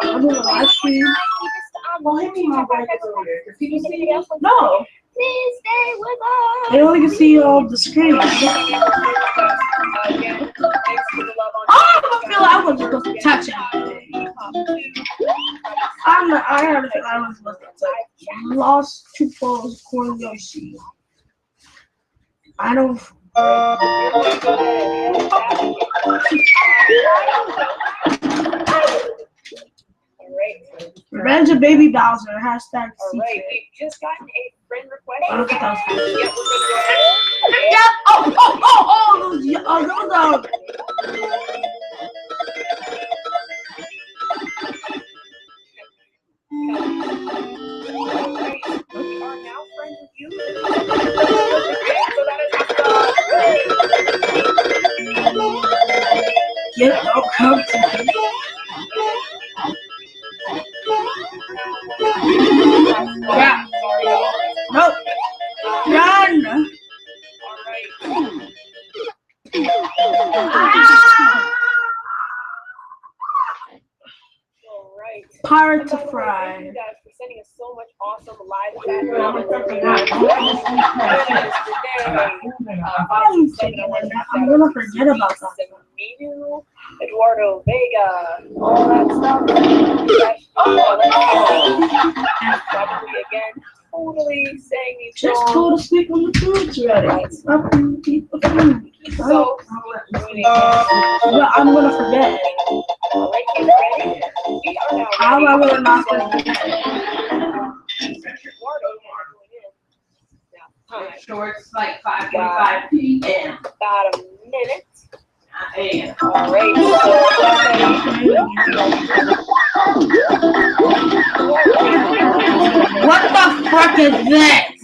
I'm doing a live stream. Well, hit me my back earlier. No, Please stay with us. they only can see all the screen. Again, thanks for the love on I feel I was supposed to touch it. I had a feeling I was supposed to touch it. Lost two balls, corn Yoshi. I don't. Revenge of Baby Bowser. Hashtag Alright, we just gotten a friend request. I don't think that was Yeah, we're gonna go ahead. Yep. Those We are now friends with you. So that is don't come to me. Yeah. Nope. Run. alright. Alright. Pirate to By the way, fry. thank you guys for sending us so much awesome live chat. I'm gonna forget about that. Eduardo Vega, all that stuff. Probably again, totally saying these Just songs. go to sleep when the food's ready. Stop eating the food. So, But I'm gonna forget. alright, get ready. We are now How am I ready. gonna not forget? Eduardo going in. Now, time. So it's like 5:45 p.m. About a minute. a.m. Alright, What the fuck is this?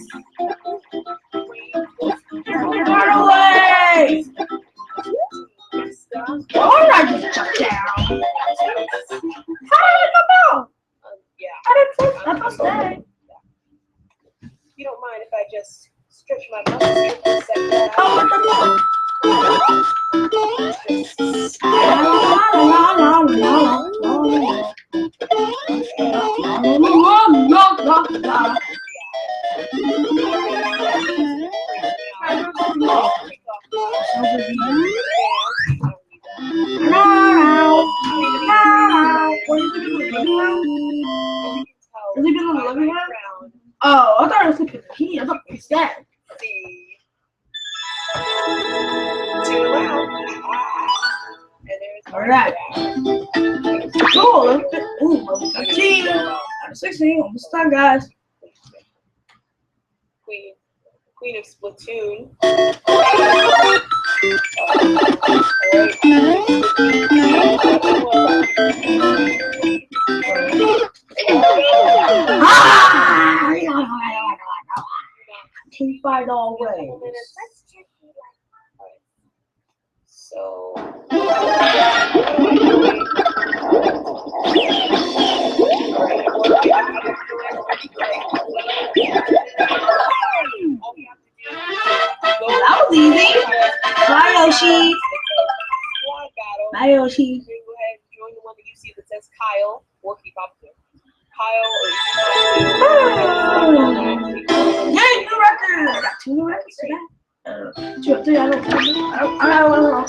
Run away! Alright, just shut down. How did I come out? yeah. I didn't say that. Stay. You don't mind if I just stretch my muscles here for a second? Oh, what the fuck? Has he been in the living room? Oh, I thought it was like a key. I thought it was that. Too loud. And there's Alright. Cool. Ooh, 15 out of 16. Almost done, guys. Queen of Splatoon. Can fight all ways. So That was easy. Bye, Yoshi. Bye, Yoshi. Go ahead and join the one that you see that says Kyle or keep up with Kyle Yay, new record! I got 2 new records today. 2 or 3, I don't know.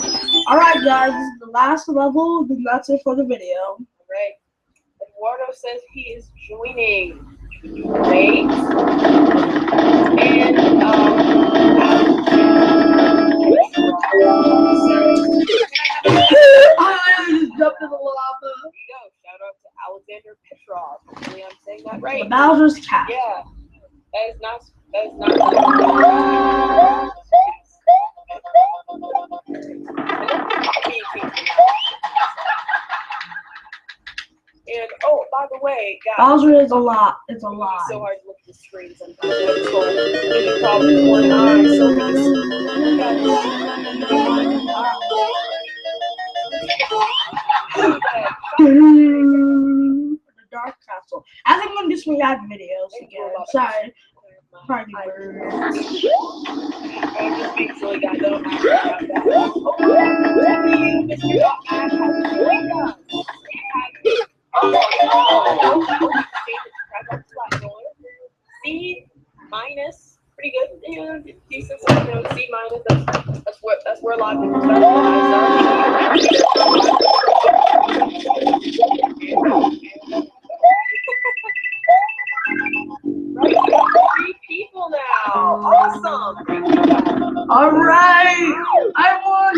Alright, guys, this is the last level. Then that's it for the video. Alright. Eduardo says he is joining. Great. And I just jumped in the lava. there you go. Shout out to Alexander Petrov. Hopefully I'm saying that right. The Bowser's cat. Yeah. That is not And oh, by the way, guys, Bowser is a lot. It's a it's lot. so hard to look at the screen sometimes. I'm told there's a problem with one eye, so The Dark Castle. I think I'm gonna do some react videos again. Sorry. Party bird. I'm just being silly, guys. I don't have to about that. C minus pretty good. You know, decent. So, you know, C minus. That's where a lot of people start. Right, 3 people now. Awesome. All right, I won.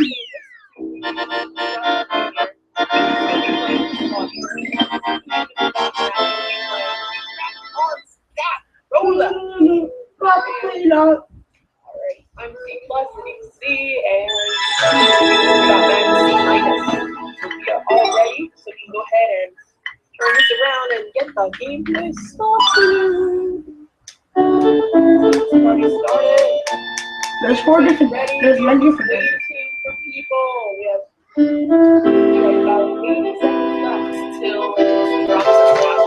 Probably not. Alright, I'm C plus and he's C, and we got back to C minus. So we are all ready, so we can go ahead and turn this around and get the gameplay started. Already started. There's 4 different. There's many different. Waiting for people. We have about 80 seconds left till it drops us down.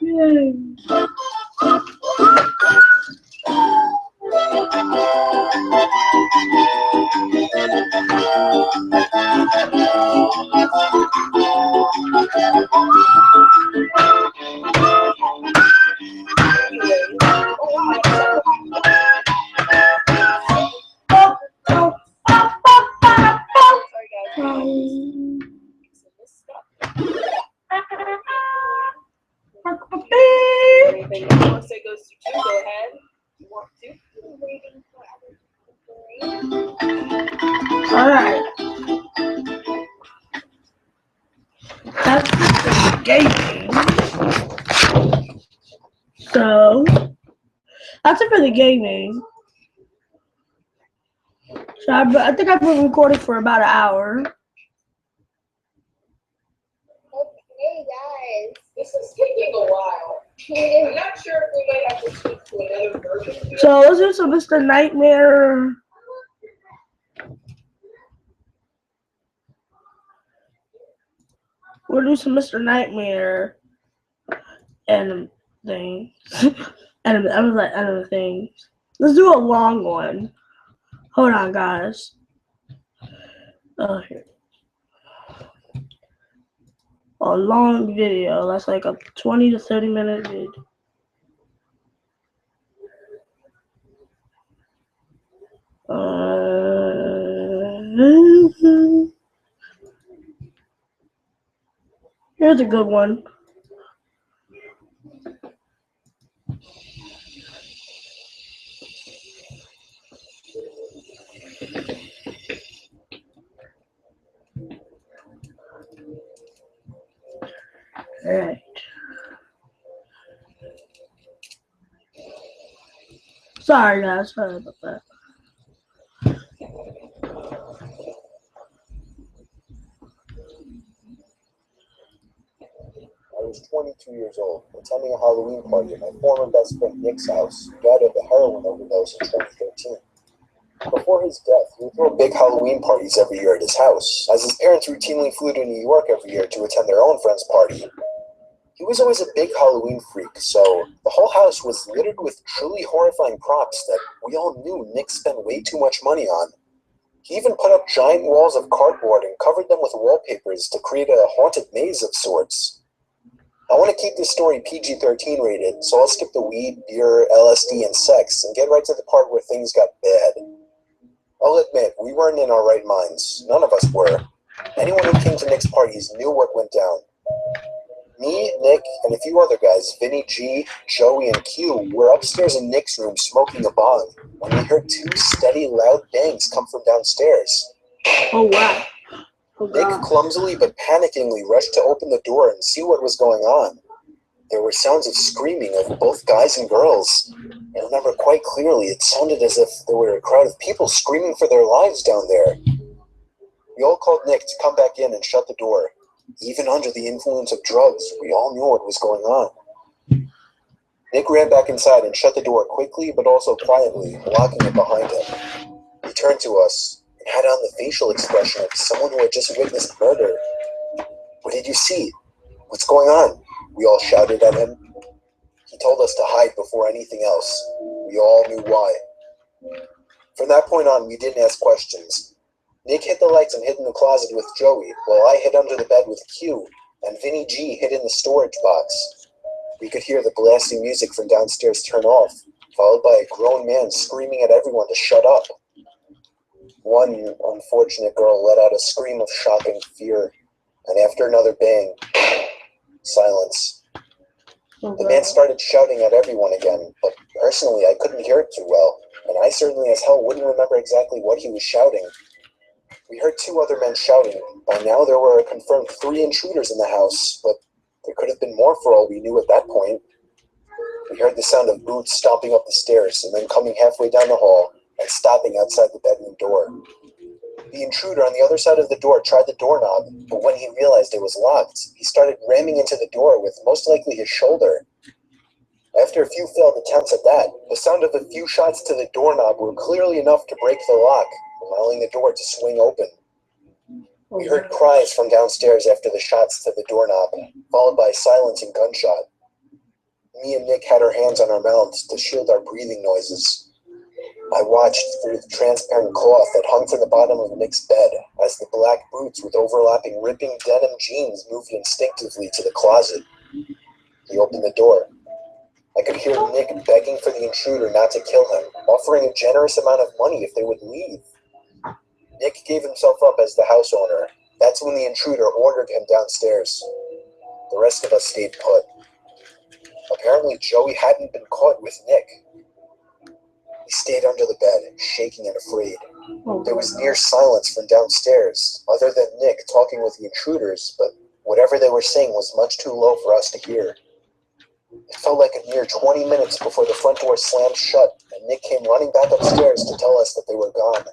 Yay. Sorry guys. Anything you want to say goes to 2, go ahead. You want to? All right. That's the gaming. So that's it for the gaming. So I think I've been recording for about an hour. Okay, guys. This is taking a while. I'm not sure if we might have to switch to another version. So let's do some Mr. Nightmare. We'll do some Mr. Nightmare and things. and I was like other things. Let's do a long one. Hold on, guys. Oh, here. A long video. That's like a 20 to 30-minute video. Here's a good one. All right. Sorry, guys. Sorry about that. I was 22 years old, attending a Halloween party at my former best friend Nick's house, who died of a heroin overdose in 2013. Before his death, he would throw big Halloween parties every year at his house, as his parents routinely flew to New York every year to attend their own friend's party. He was always a big Halloween freak, so the whole house was littered with truly horrifying props that we all knew Nick spent way too much money on. He even put up giant walls of cardboard and covered them with wallpapers to create a haunted maze of sorts. I want to keep this story PG-13 rated, so I'll skip the weed, beer, LSD, and sex and get right to the part where things got bad. I'll admit, we weren't in our right minds. None of us were. Anyone who came to Nick's parties knew what went down. Me, Nick, and a few other guys, Vinny G, Joey, and Q, were upstairs in Nick's room smoking a bong when we heard 2 steady, loud bangs come from downstairs. Oh, wow. Oh, Nick God. clumsily but panickingly rushed to open the door and see what was going on. There were sounds of screaming of both guys and girls. I remember quite clearly it sounded as if there were a crowd of people screaming for their lives down there. We all called Nick to come back in and shut the door. Even under the influence of drugs, we all knew what was going on. Nick ran back inside and shut the door quickly but also quietly, locking it behind him. He turned to us and had on the facial expression of someone who had just witnessed murder. "What did you see? What's going on?" we all shouted at him. He told us to hide before anything else. We all knew why. From that point on, we didn't ask questions. Nick hid the lights and hid in the closet with Joey, while I hid under the bed with Q, and Vinny G hid in the storage box. We could hear the blasting music from downstairs turn off, followed by a grown man screaming at everyone to shut up. One unfortunate girl let out a scream of shock and fear, and after another bang, silence. The man started shouting at everyone again, but personally I couldn't hear it too well, and I certainly as hell wouldn't remember exactly what he was shouting. We heard two other men shouting. By now there were a confirmed 3 intruders in the house, but there could have been more for all we knew at that point. We heard the sound of boots stomping up the stairs and then coming halfway down the hall and stopping outside the bedroom door. The intruder on the other side of the door tried the doorknob, but when he realized it was locked, he started ramming into the door with most likely his shoulder. After a few failed attempts at that, the sound of a few shots to the doorknob were clearly enough to break the lock, allowing the door to swing open. We heard cries from downstairs after the shots to the doorknob, followed by silence and gunshot. Me and Nick had our hands on our mouths to shield our breathing noises. I watched through the transparent cloth that hung from the bottom of Nick's bed as the black boots with overlapping ripping denim jeans moved instinctively to the closet. He opened the door. I could hear Nick begging for the intruder not to kill him, offering a generous amount of money if they would leave. Nick gave himself up as the house owner. That's when the intruder ordered him downstairs. The rest of us stayed put. Apparently Joey hadn't been caught with Nick. He stayed under the bed, shaking and afraid. There was near silence from downstairs, other than Nick talking with the intruders, but whatever they were saying was much too low for us to hear. It felt like a near 20 minutes before the front door slammed shut and Nick came running back upstairs to tell us that they were gone.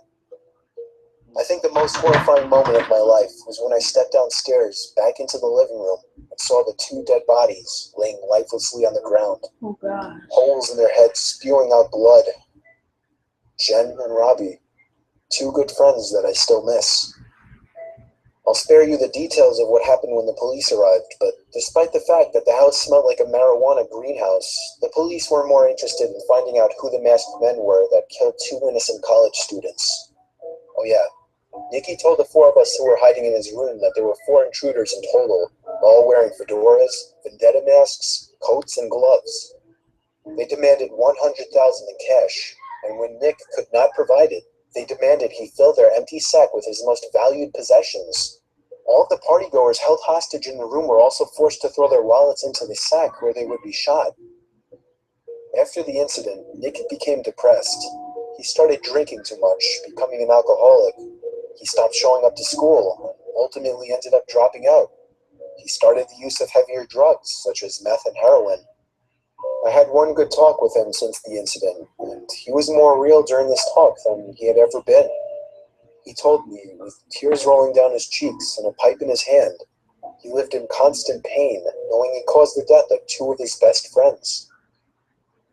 I think the most horrifying moment of my life was when I stepped downstairs back into the living room and saw the 2 dead bodies laying lifelessly on the ground. Oh God. Holes in their heads spewing out blood. Jen and Robbie, 2 good friends that I still miss. I'll spare you the details of what happened when the police arrived, but despite the fact that the house smelled like a marijuana greenhouse, the police were more interested in finding out who the masked men were that killed 2 innocent college students. Oh yeah, Nicky told the 4 of us who were hiding in his room that there were 4 intruders in total, all wearing fedoras, vendetta masks, coats, and gloves. They demanded $100,000 in cash, and when Nick could not provide it, they demanded he fill their empty sack with his most valued possessions. All of the partygoers held hostage in the room were also forced to throw their wallets into the sack where they would be shot. After the incident, Nick became depressed. He started drinking too much, becoming an alcoholic. He stopped showing up to school, and ultimately ended up dropping out. He started the use of heavier drugs, such as meth and heroin. I had one good talk with him since the incident, and he was more real during this talk than he had ever been. He told me, with tears rolling down his cheeks and a pipe in his hand, he lived in constant pain, knowing he caused the death of 2 of his best friends.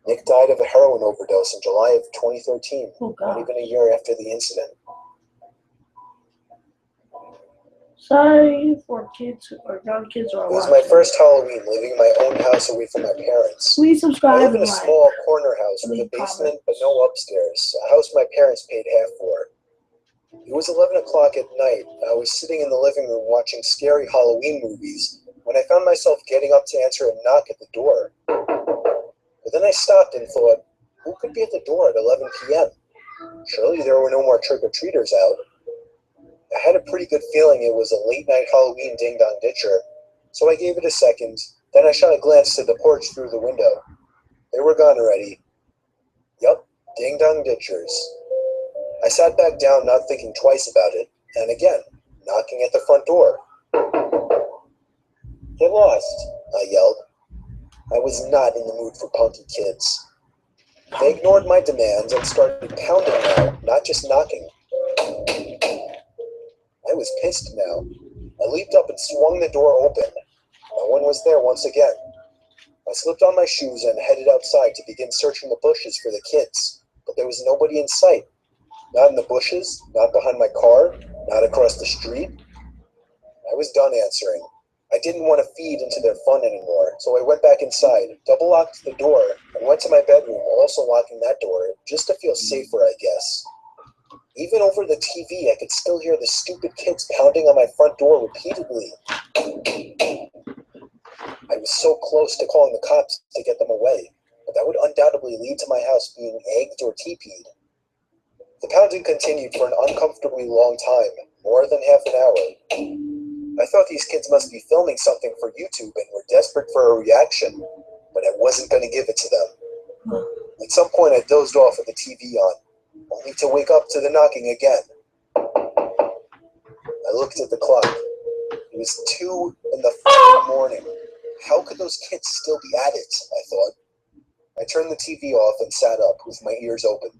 Nick died of a heroin overdose in July of 2013, not even a year after the incident. Sorry for kids who are young kids who are It was watching. my first Halloween living in my own house away from my parents. Please I subscribe live in and a like. small corner house with a Leave basement comments. but no upstairs, a house my parents paid half for. It was 11 o'clock at night. I was sitting in the living room watching scary Halloween movies when I found myself getting up to answer a knock at the door. But then I stopped and thought, who could be at the door at 11 p.m.? Surely there were no more trick-or-treaters out. I had a pretty good feeling it was a late-night Halloween ding-dong-ditcher, so I gave it a second. Then I shot a glance to the porch through the window. They were gone already. Yup, ding-dong-ditchers. I sat back down, not thinking twice about it, and again, knocking at the front door. Get lost, I yelled. I was not in the mood for punky kids. They ignored my demands and started pounding now, not just knocking. I was pissed now. I leaped up and swung the door open. No one was there once again. I slipped on my shoes and headed outside to begin searching the bushes for the kids, but there was nobody in sight. Not in the bushes, not behind my car, not across the street. I was done answering. I didn't want to feed into their fun anymore, so I went back inside, double-locked the door, and went to my bedroom, also locking that door, just to feel safer, I guess. Even over the TV, I could still hear the stupid kids pounding on my front door repeatedly. I was so close to calling the cops to get them away, but that would undoubtedly lead to my house being egged or TP'd. The pounding continued for an uncomfortably long time, more than half an hour. I thought these kids must be filming something for YouTube and were desperate for a reaction, but I wasn't going to give it to them. At some point I dozed off with the TV on, only to wake up to the knocking again. I looked at the clock. It was 2 in the morning. How could those kids still be at it, I thought. I turned the TV off and sat up with my ears open.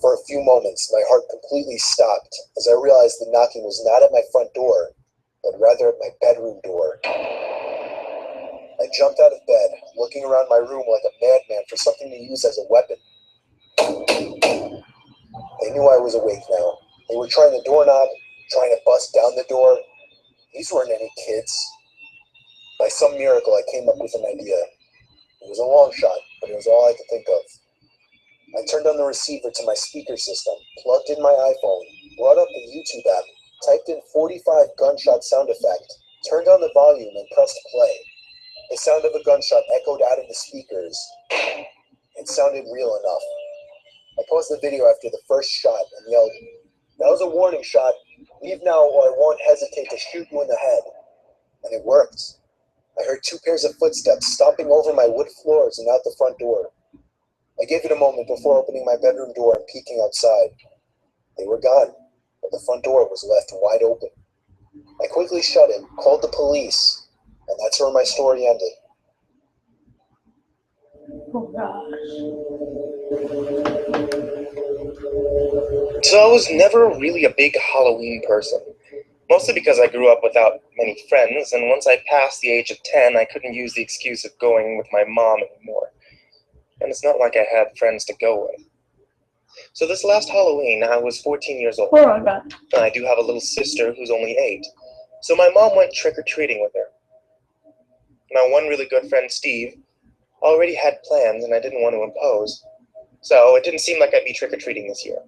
For a few moments, my heart completely stopped as I realized the knocking was not at my front door, but rather at my bedroom door. I jumped out of bed, looking around my room like a madman for something to use as a weapon. They knew I was awake now. They were trying the doorknob, trying to bust down the door. These weren't any kids. By some miracle, I came up with an idea. It was a long shot, but it was all I could think of. I turned on the receiver to my speaker system, plugged in my iPhone, brought up the YouTube app, typed in 45 gunshot sound effect, turned on the volume, and pressed play. The sound of a gunshot echoed out of the speakers. It sounded real enough. I paused the video after the first shot and yelled, "That was a warning shot. Leave now or I won't hesitate to shoot you in the head." And it worked. I heard 2 pairs of footsteps stomping over my wood floors and out the front door. I gave it a moment before opening my bedroom door and peeking outside. They were gone, but the front door was left wide open. I quickly shut it, called the police, and that's where my story ended. Oh gosh. So I was never really a big Halloween person, mostly because I grew up without many friends, and once I passed the age of 10, I couldn't use the excuse of going with my mom anymore. And it's not like I had friends to go with. So this last Halloween, I was 14 years old. Oh my god. And I do have a little sister who's only 8. So my mom went trick-or-treating with her. Now, one really good friend, Steve, already had plans and I didn't want to impose. So it didn't seem like I'd be trick-or-treating this year.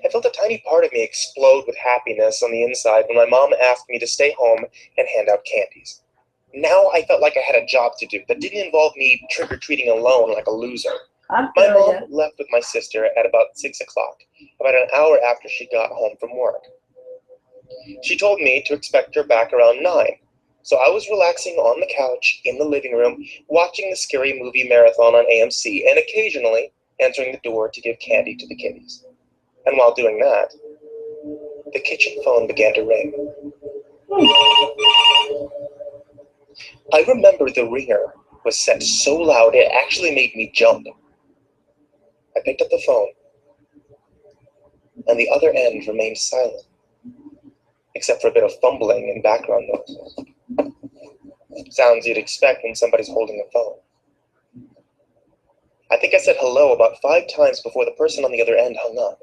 I felt a tiny part of me explode with happiness on the inside when my mom asked me to stay home and hand out candies. Now I felt like I had a job to do that didn't involve me trick-or-treating alone like a loser. My mom left with my sister at about 6 o'clock, about an hour after she got home from work. She told me to expect her back around 9, so I was relaxing on the couch in the living room, watching the scary movie marathon on AMC, and occasionally answering the door to give candy to the kiddies. And while doing that, the kitchen phone began to ring. I remember the ringer was set so loud it actually made me jump. I picked up the phone, and the other end remained silent, except for a bit of fumbling and background noises. Sounds you'd expect when somebody's holding a phone. I think I said hello about 5 times before the person on the other end hung up.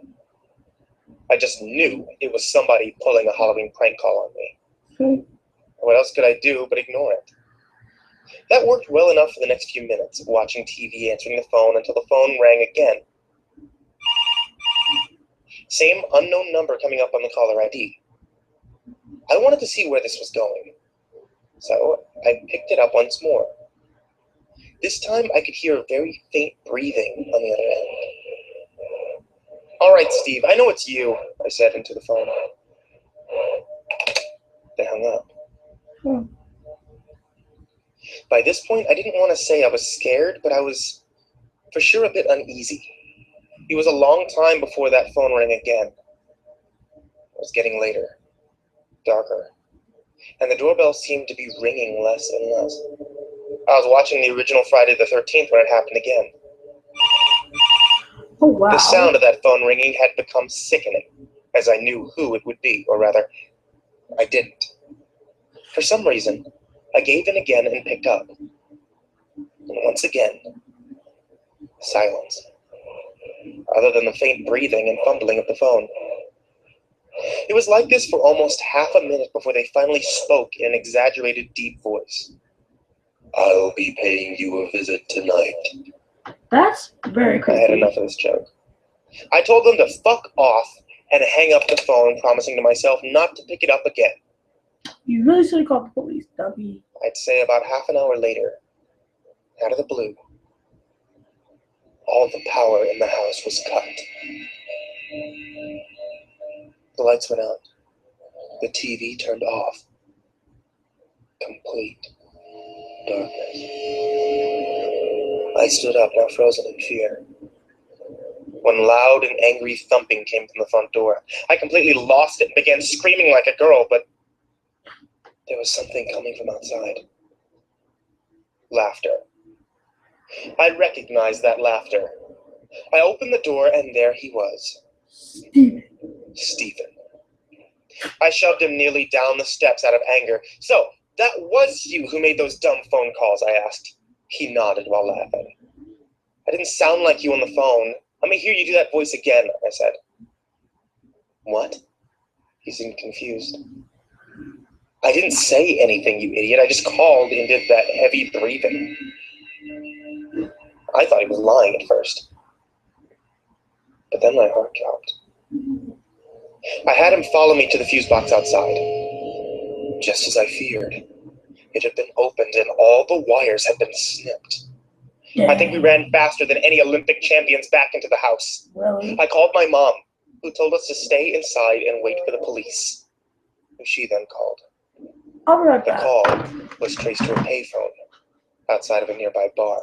I just knew it was somebody pulling a Halloween prank call on me. What else could I do but ignore it? That worked well enough for the next few minutes, watching TV, answering the phone until the phone rang again. Same unknown number coming up on the caller ID. I wanted to see where this was going, so I picked it up once more. This time I could hear a very faint breathing on the other end. "All right, Steve, I know it's you," I said into the phone. They hung up. By this point, I didn't want to say I was scared, but I was for sure a bit uneasy. It was a long time before that phone rang again. It was getting later, darker, and the doorbell seemed to be ringing less and less. I was watching the original Friday the 13th when it happened again. Oh wow. The sound of that phone ringing had become sickening, as I knew who it would be, or rather, I didn't. For some reason, I gave in again and picked up. And once again, silence, other than the faint breathing and fumbling of the phone. It was like this for almost half a minute before they finally spoke in an exaggerated deep voice. "I'll be paying you a visit tonight." That's very I creepy. had enough of this joke. I told them to fuck off and hang up the phone, promising to myself not to pick it up again. You really should have called the police, dummy. I'd say about half an hour later, out of the blue, all the power in the house was cut. The lights went out. The TV turned off. Complete darkness. I stood up, now frozen in fear, when loud and angry thumping came from the front door. I completely lost it and began screaming like a girl, but there was something coming from outside. Laughter. I recognized that laughter. I opened the door, and there he was. Stephen. I shoved him nearly down the steps out of anger. So, that was you who made those dumb phone calls, I asked. He nodded while laughing. I didn't sound like you on the phone. Let me hear you do that voice again, I said. What? He seemed confused. I didn't say anything, you idiot. I just called and did that heavy breathing. I thought he was lying at first. But then my heart dropped. I had him follow me to the fuse box outside. Just as I feared. It had been opened and all the wires had been snipped. Yeah. I think we ran faster than any Olympic champions back into the house. Really? I called my mom, who told us to stay inside and wait for the police, who she then called. I'll be right The back. call was traced to a payphone outside of a nearby bar.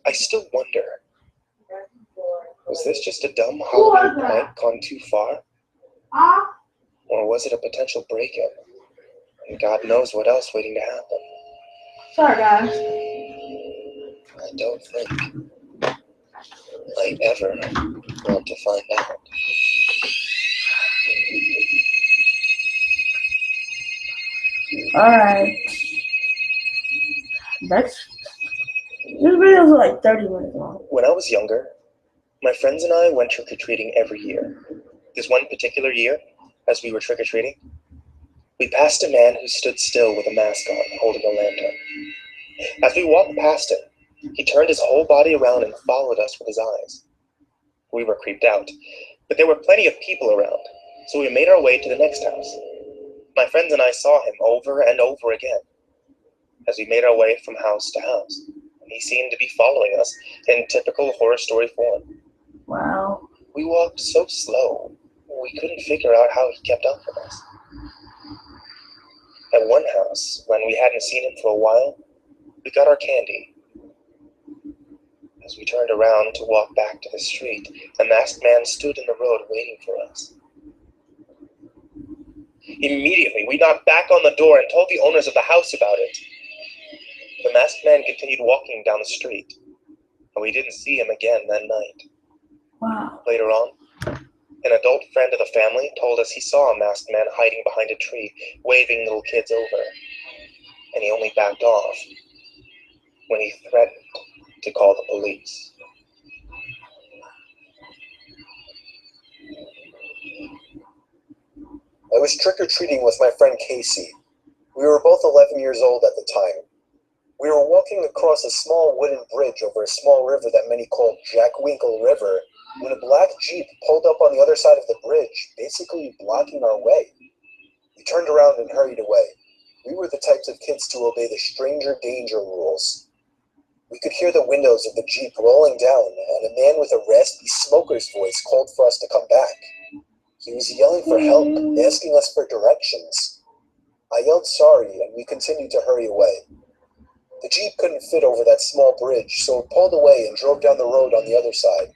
I still wonder, was this just a dumb Halloween prank gone too far? Or was it a potential break-in? And God knows what else waiting to happen. Sorry, guys. I don't think I ever want to find out. Alright. This video is like 30 minutes long. When I was younger, my friends and I went trick-or-treating every year. This one particular year, as we were trick-or-treating, we passed a man who stood still with a mask on, holding a lantern. As we walked past him, he turned his whole body around and followed us with his eyes. We were creeped out, but there were plenty of people around, so we made our way to the next house. My friends and I saw him over and over again as we made our way from house to house. He seemed to be following us in typical horror story form. Wow. We walked so slow, we couldn't figure out how he kept up with us. At one house, when we hadn't seen him for a while, we got our candy. As we turned around to walk back to the street, a masked man stood in the road waiting for us. Immediately, we knocked back on the door and told the owners of the house about it. The masked man continued walking down the street, and we didn't see him again that night. Wow. Later on, an adult friend of the family told us he saw a masked man hiding behind a tree, waving little kids over, and he only backed off when he threatened to call the police. I was trick-or-treating with my friend Casey. We were both 11 years old at the time. We were walking across a small wooden bridge over a small river that many called Jack Winkle River when a black Jeep pulled up on the other side of the bridge, basically blocking our way. We turned around and hurried away. We were the types of kids to obey the stranger danger rules. We could hear the windows of the Jeep rolling down, and a man with a raspy smoker's voice called for us to come back. He was yelling for help, asking us for directions. I yelled sorry, and we continued to hurry away. The Jeep couldn't fit over that small bridge, so it pulled away and drove down the road on the other side.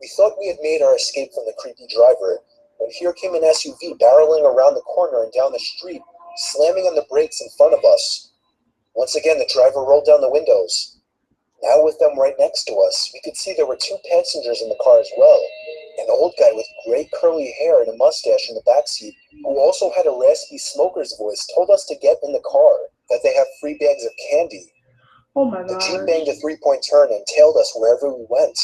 We thought we had made our escape from the creepy driver, when here came an SUV barreling around the corner and down the street, slamming on the brakes in front of us. Once again, the driver rolled down the windows. Now with them right next to us, we could see there were two passengers in the car as well. An old guy with gray curly hair and a mustache in the backseat, who also had a raspy smoker's voice, told us to get in the car, that they have free bags of candy. Oh my The god. Jeep banged a three-point turn and tailed us wherever we went.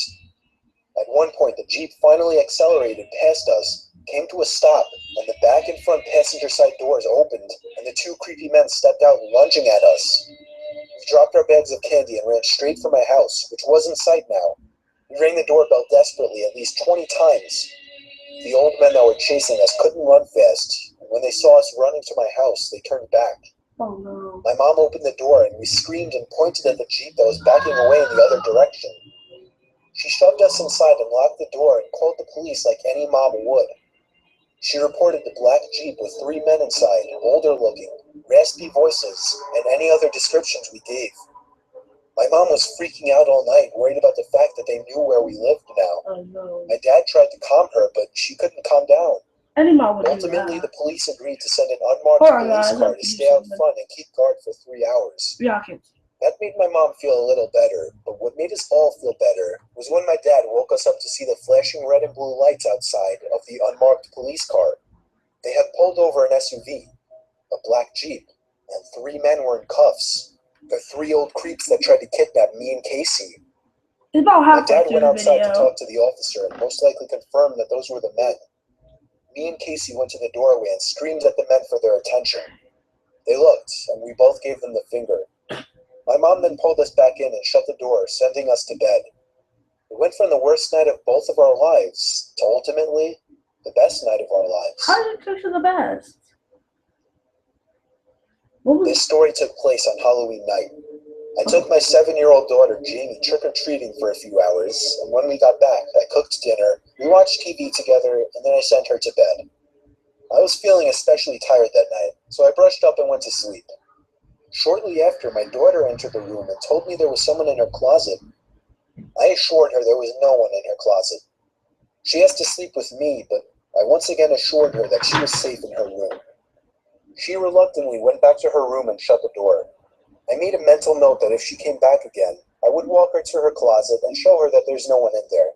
At one point, the Jeep finally accelerated past us, came to a stop, and the back and front passenger side doors opened, and the two creepy men stepped out lunging at us. We dropped our bags of candy and ran straight for my house, which was in sight now. We rang the doorbell desperately at least 20 times. The old men that were chasing us couldn't run fast. When they saw us running to my house, they turned back. Oh no. My mom opened the door and we screamed and pointed at the Jeep that was backing away in the other direction. She shoved us inside and locked the door and called the police like any mom would. She reported the black Jeep with 3 men inside, older looking, raspy voices, and any other descriptions we gave. My mom was freaking out all night, worried about the fact that they knew where we lived now. Oh no. My dad tried to calm her, but she couldn't calm down. Any mom would do Ultimately, that. the police agreed to send an unmarked Hold on, police guys, car I'm to stay out something. front and keep guard for 3 hours. Yeah, kids. That made my mom feel a little better, but what made us all feel better was when my dad woke us up to see the flashing red and blue lights outside of the unmarked police car. They had pulled over an SUV, a black Jeep, and 3 men were in cuffs. The 3 old creeps that tried to kidnap me and Casey. It's about My halfway dad through went the outside to video. talk to the officer and most likely confirmed that those were the men. Me and Casey went to the doorway and screamed at the men for their attention. They looked, and we both gave them the finger. My mom then pulled us back in and shut the door, sending us to bed. We went from the worst night of both of our lives to ultimately the best night of our lives. How did it picture the best? What was This story took place on Halloween night. I took my 7-year-old daughter, Jamie, trick-or-treating for a few hours, and when we got back, I cooked dinner, we watched TV together, and then I sent her to bed. I was feeling especially tired that night, so I brushed up and went to sleep. Shortly after, my daughter entered the room and told me there was someone in her closet. I assured her there was no one in her closet. She asked to sleep with me, but I once again assured her that she was safe in her room. She reluctantly went back to her room and shut the door. I made a mental note that if she came back again, I would walk her to her closet and show her that there's no one in there.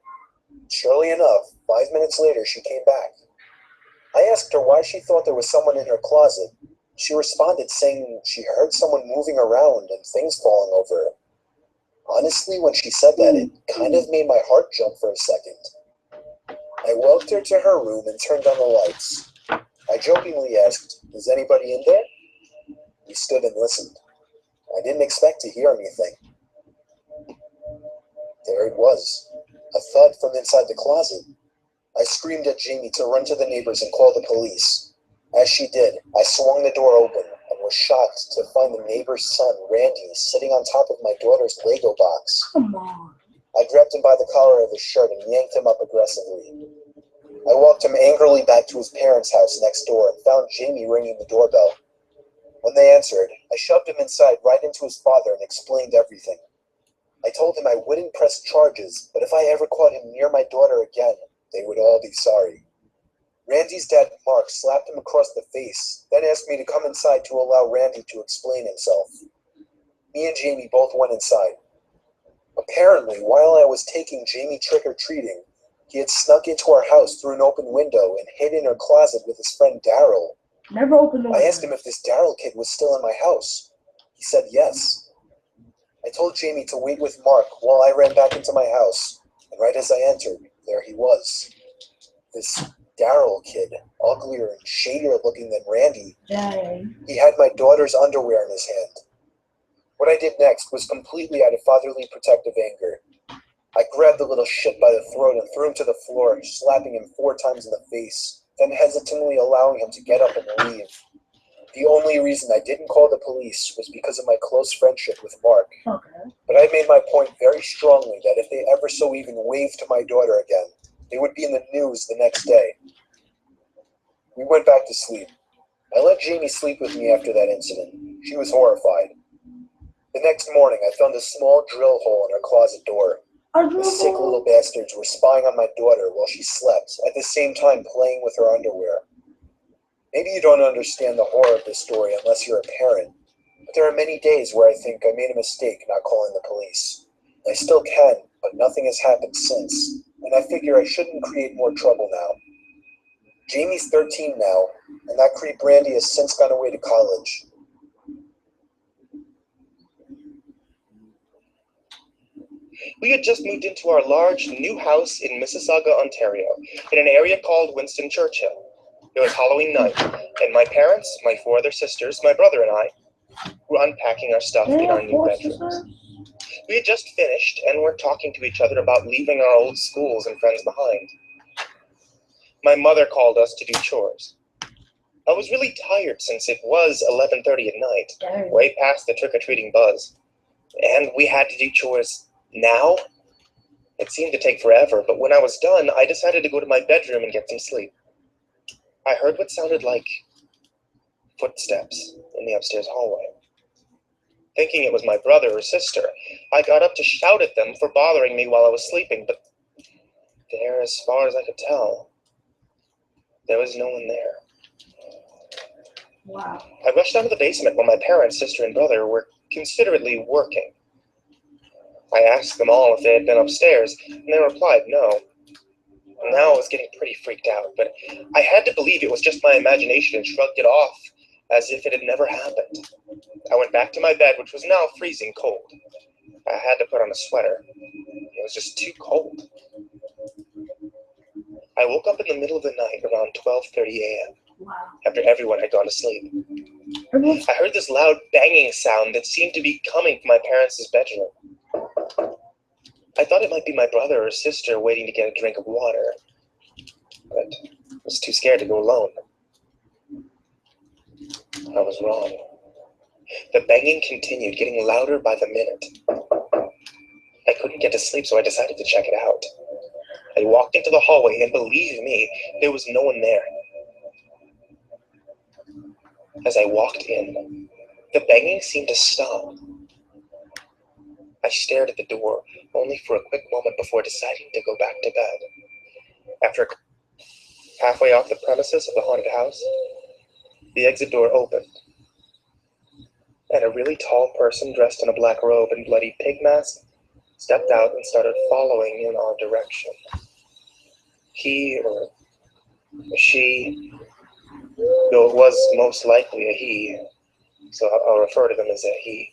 Surely enough, 5 minutes later, she came back. I asked her why she thought there was someone in her closet. She responded saying she heard someone moving around and things falling over her. Honestly, when she said that, it kind of made my heart jump for a second. I welcomed her to her room and turned on the lights. I jokingly asked, "Is anybody in there?" We stood and listened. I didn't expect to hear anything. There it was, a thud from inside the closet. I screamed at Jamie to run to the neighbors and call the police. As she did, I swung the door open and was shocked to find the neighbor's son, Randy, sitting on top of my daughter's Lego box. Come on. I grabbed him by the collar of his shirt and yanked him up aggressively. I walked him angrily back to his parents' house next door and found Jamie ringing the doorbell. When they answered, I shoved him inside right into his father and explained everything. I told him I wouldn't press charges, but if I ever caught him near my daughter again, they would all be sorry. Randy's dad, Mark, slapped him across the face, then asked me to come inside to allow Randy to explain himself. Me and Jamie both went inside. Apparently, while I was taking Jamie trick-or-treating, he had snuck into our house through an open window and hid in her closet with his friend Daryl. Never open the I asked him if this Daryl kid was still in my house. He said yes. I told Jamie to wait with Mark while I ran back into my house, and right as I entered, there he was. This Daryl kid, uglier and shadier looking than Randy. Dang. He had my daughter's underwear in his hand. What I did next was completely out of fatherly protective anger. I grabbed the little shit by the throat and threw him to the floor, slapping him 4 times in the face, then hesitantly allowing him to get up and leave. The only reason I didn't call the police was because of my close friendship with Mark. Okay. But I made my point very strongly that if they ever so even waved to my daughter again, they would be in the news the next day. We went back to sleep. I let Jamie sleep with me after that incident. She was horrified. The next morning, I found a small drill hole in her closet door. The sick little bastards were spying on my daughter while she slept, at the same time playing with her underwear. Maybe you don't understand the horror of this story unless you're a parent, but there are many days where I think I made a mistake not calling the police. I still can, but nothing has happened since, and I figure I shouldn't create more trouble now. Jamie's 13 now, and that creep Randy has since gone away to college. We had just moved into our large new house in Mississauga, Ontario, in an area called Winston Churchill. It was Halloween night, and my parents, my 4 other sisters, my brother and I were unpacking our stuff in our new bedrooms. We had just finished and were talking to each other about leaving our old schools and friends behind. My mother called us to do chores. I was really tired since it was 11:30 at night, Dang. way past the trick-or-treating buzz. And we had to do chores now? It seemed to take forever, but when I was done, I decided to go to my bedroom and get some sleep. I heard what sounded like footsteps in the upstairs hallway. Thinking it was my brother or sister, I got up to shout at them for bothering me while I was sleeping, but there, as far as I could tell, there was no one there. Wow. I rushed down to the basement while my parents, sister, and brother were considerately working. I asked them all if they had been upstairs, and they replied no. Now I was getting pretty freaked out, but I had to believe it was just my imagination and shrugged it off as if it had never happened. I went back to my bed, which was now freezing cold. I had to put on a sweater. It was just too cold. I woke up in the middle of the night around 12:30 a.m. Wow. after everyone had gone to sleep. I heard this loud banging sound that seemed to be coming from my parents' bedroom. I thought it might be my brother or sister waiting to get a drink of water, but I was too scared to go alone. I was wrong. The banging continued, getting louder by the minute. I couldn't get to sleep, so I decided to check it out. I walked into the hallway, and believe me, there was no one there. As I walked in, the banging seemed to stop. I stared at the door, only for a quick moment before deciding to go back to bed. After halfway off the premises of the haunted house, the exit door opened, and a really tall person dressed in a black robe and bloody pig mask stepped out and started following in our direction. He or she, though it was most likely a he, so I'll refer to them as a he,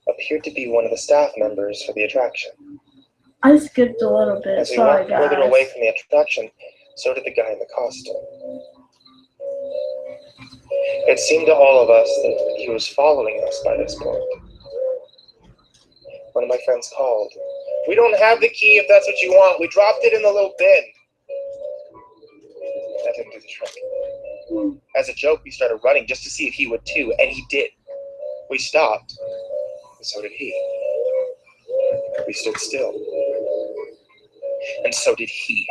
appeared to be one of the staff members for the attraction. I skipped a little bit. As we Sorry, walked further away guys. from the attraction, so did the guy in the costume. It seemed to all of us that he was following us by this point. One of my friends called. "We don't have the key if that's what you want. We dropped it in the little bin." That didn't do the trick. As a joke, we started running just to see if he would too, and he did. We stopped, and so did he. We stood still, and so did he.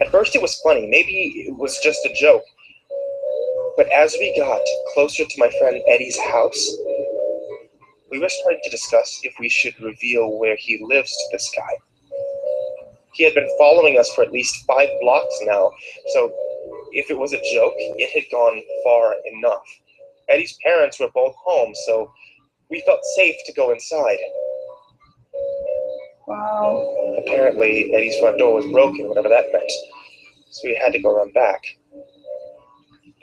At first it was funny, maybe it was just a joke, but as we got closer to my friend Eddie's house, we were starting to discuss if we should reveal where he lives to this guy. He had been following us for at least 5 blocks now, so if it was a joke, it had gone far enough. Eddie's parents were both home, so we felt safe to go inside. Wow. Apparently, Eddie's front door was broken, whatever that meant, so we had to go run back.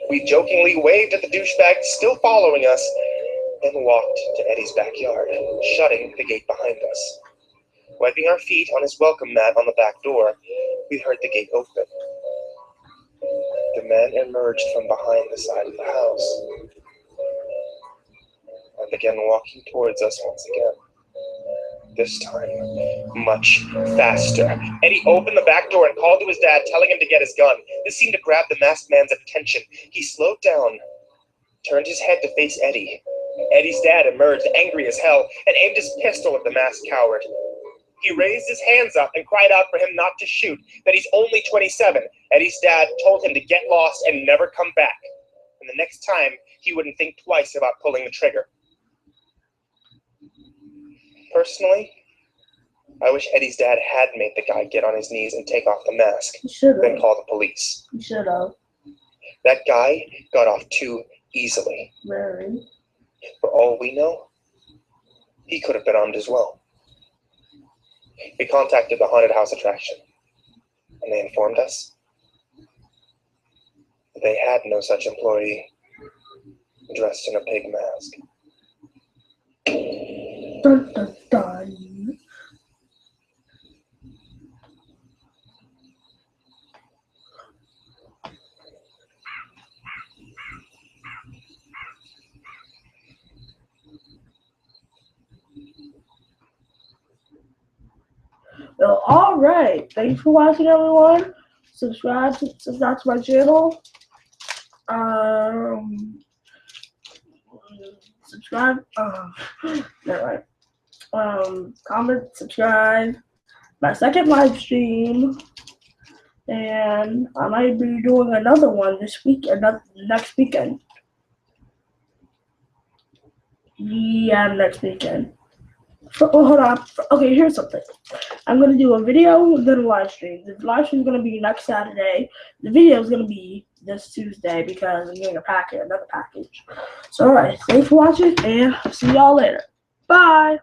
We jokingly waved at the douchebag still following us, then walked to Eddie's backyard, shutting the gate behind us. Wiping our feet on his welcome mat on the back door, we heard the gate open. The man emerged from behind the side of the house and began walking towards us once again. This time, much faster. Eddie opened the back door and called to his dad, telling him to get his gun. This seemed to grab the masked man's attention. He slowed down, turned his head to face Eddie. Eddie's dad emerged, angry as hell, and aimed his pistol at the masked coward. He raised his hands up and cried out for him not to shoot, that he's only 27. Eddie's dad told him to get lost and never come back. And the next time, he wouldn't think twice about pulling the trigger. Personally, I wish Eddie's dad had made the guy get on his knees and take off the mask, You should then have. call the police. You should have. That guy got off too easily. Very. For all we know, he could have been armed as well. We contacted the haunted house attraction, and they informed us that they had no such employee dressed in a pig mask. Dun, dun, dun. Well, all right. Thanks for watching, everyone. Subscribe to my channel. Subscribe. Never mind. Comment, subscribe. My second live stream, and I might be doing another one this week, next weekend. Yeah, next weekend. Hold on. Okay, here's something. I'm gonna do a video and then a live stream. The live stream is gonna be next Saturday. The video is gonna be this Tuesday because I'm getting another package. So alright, thanks for watching and see y'all later. Bye.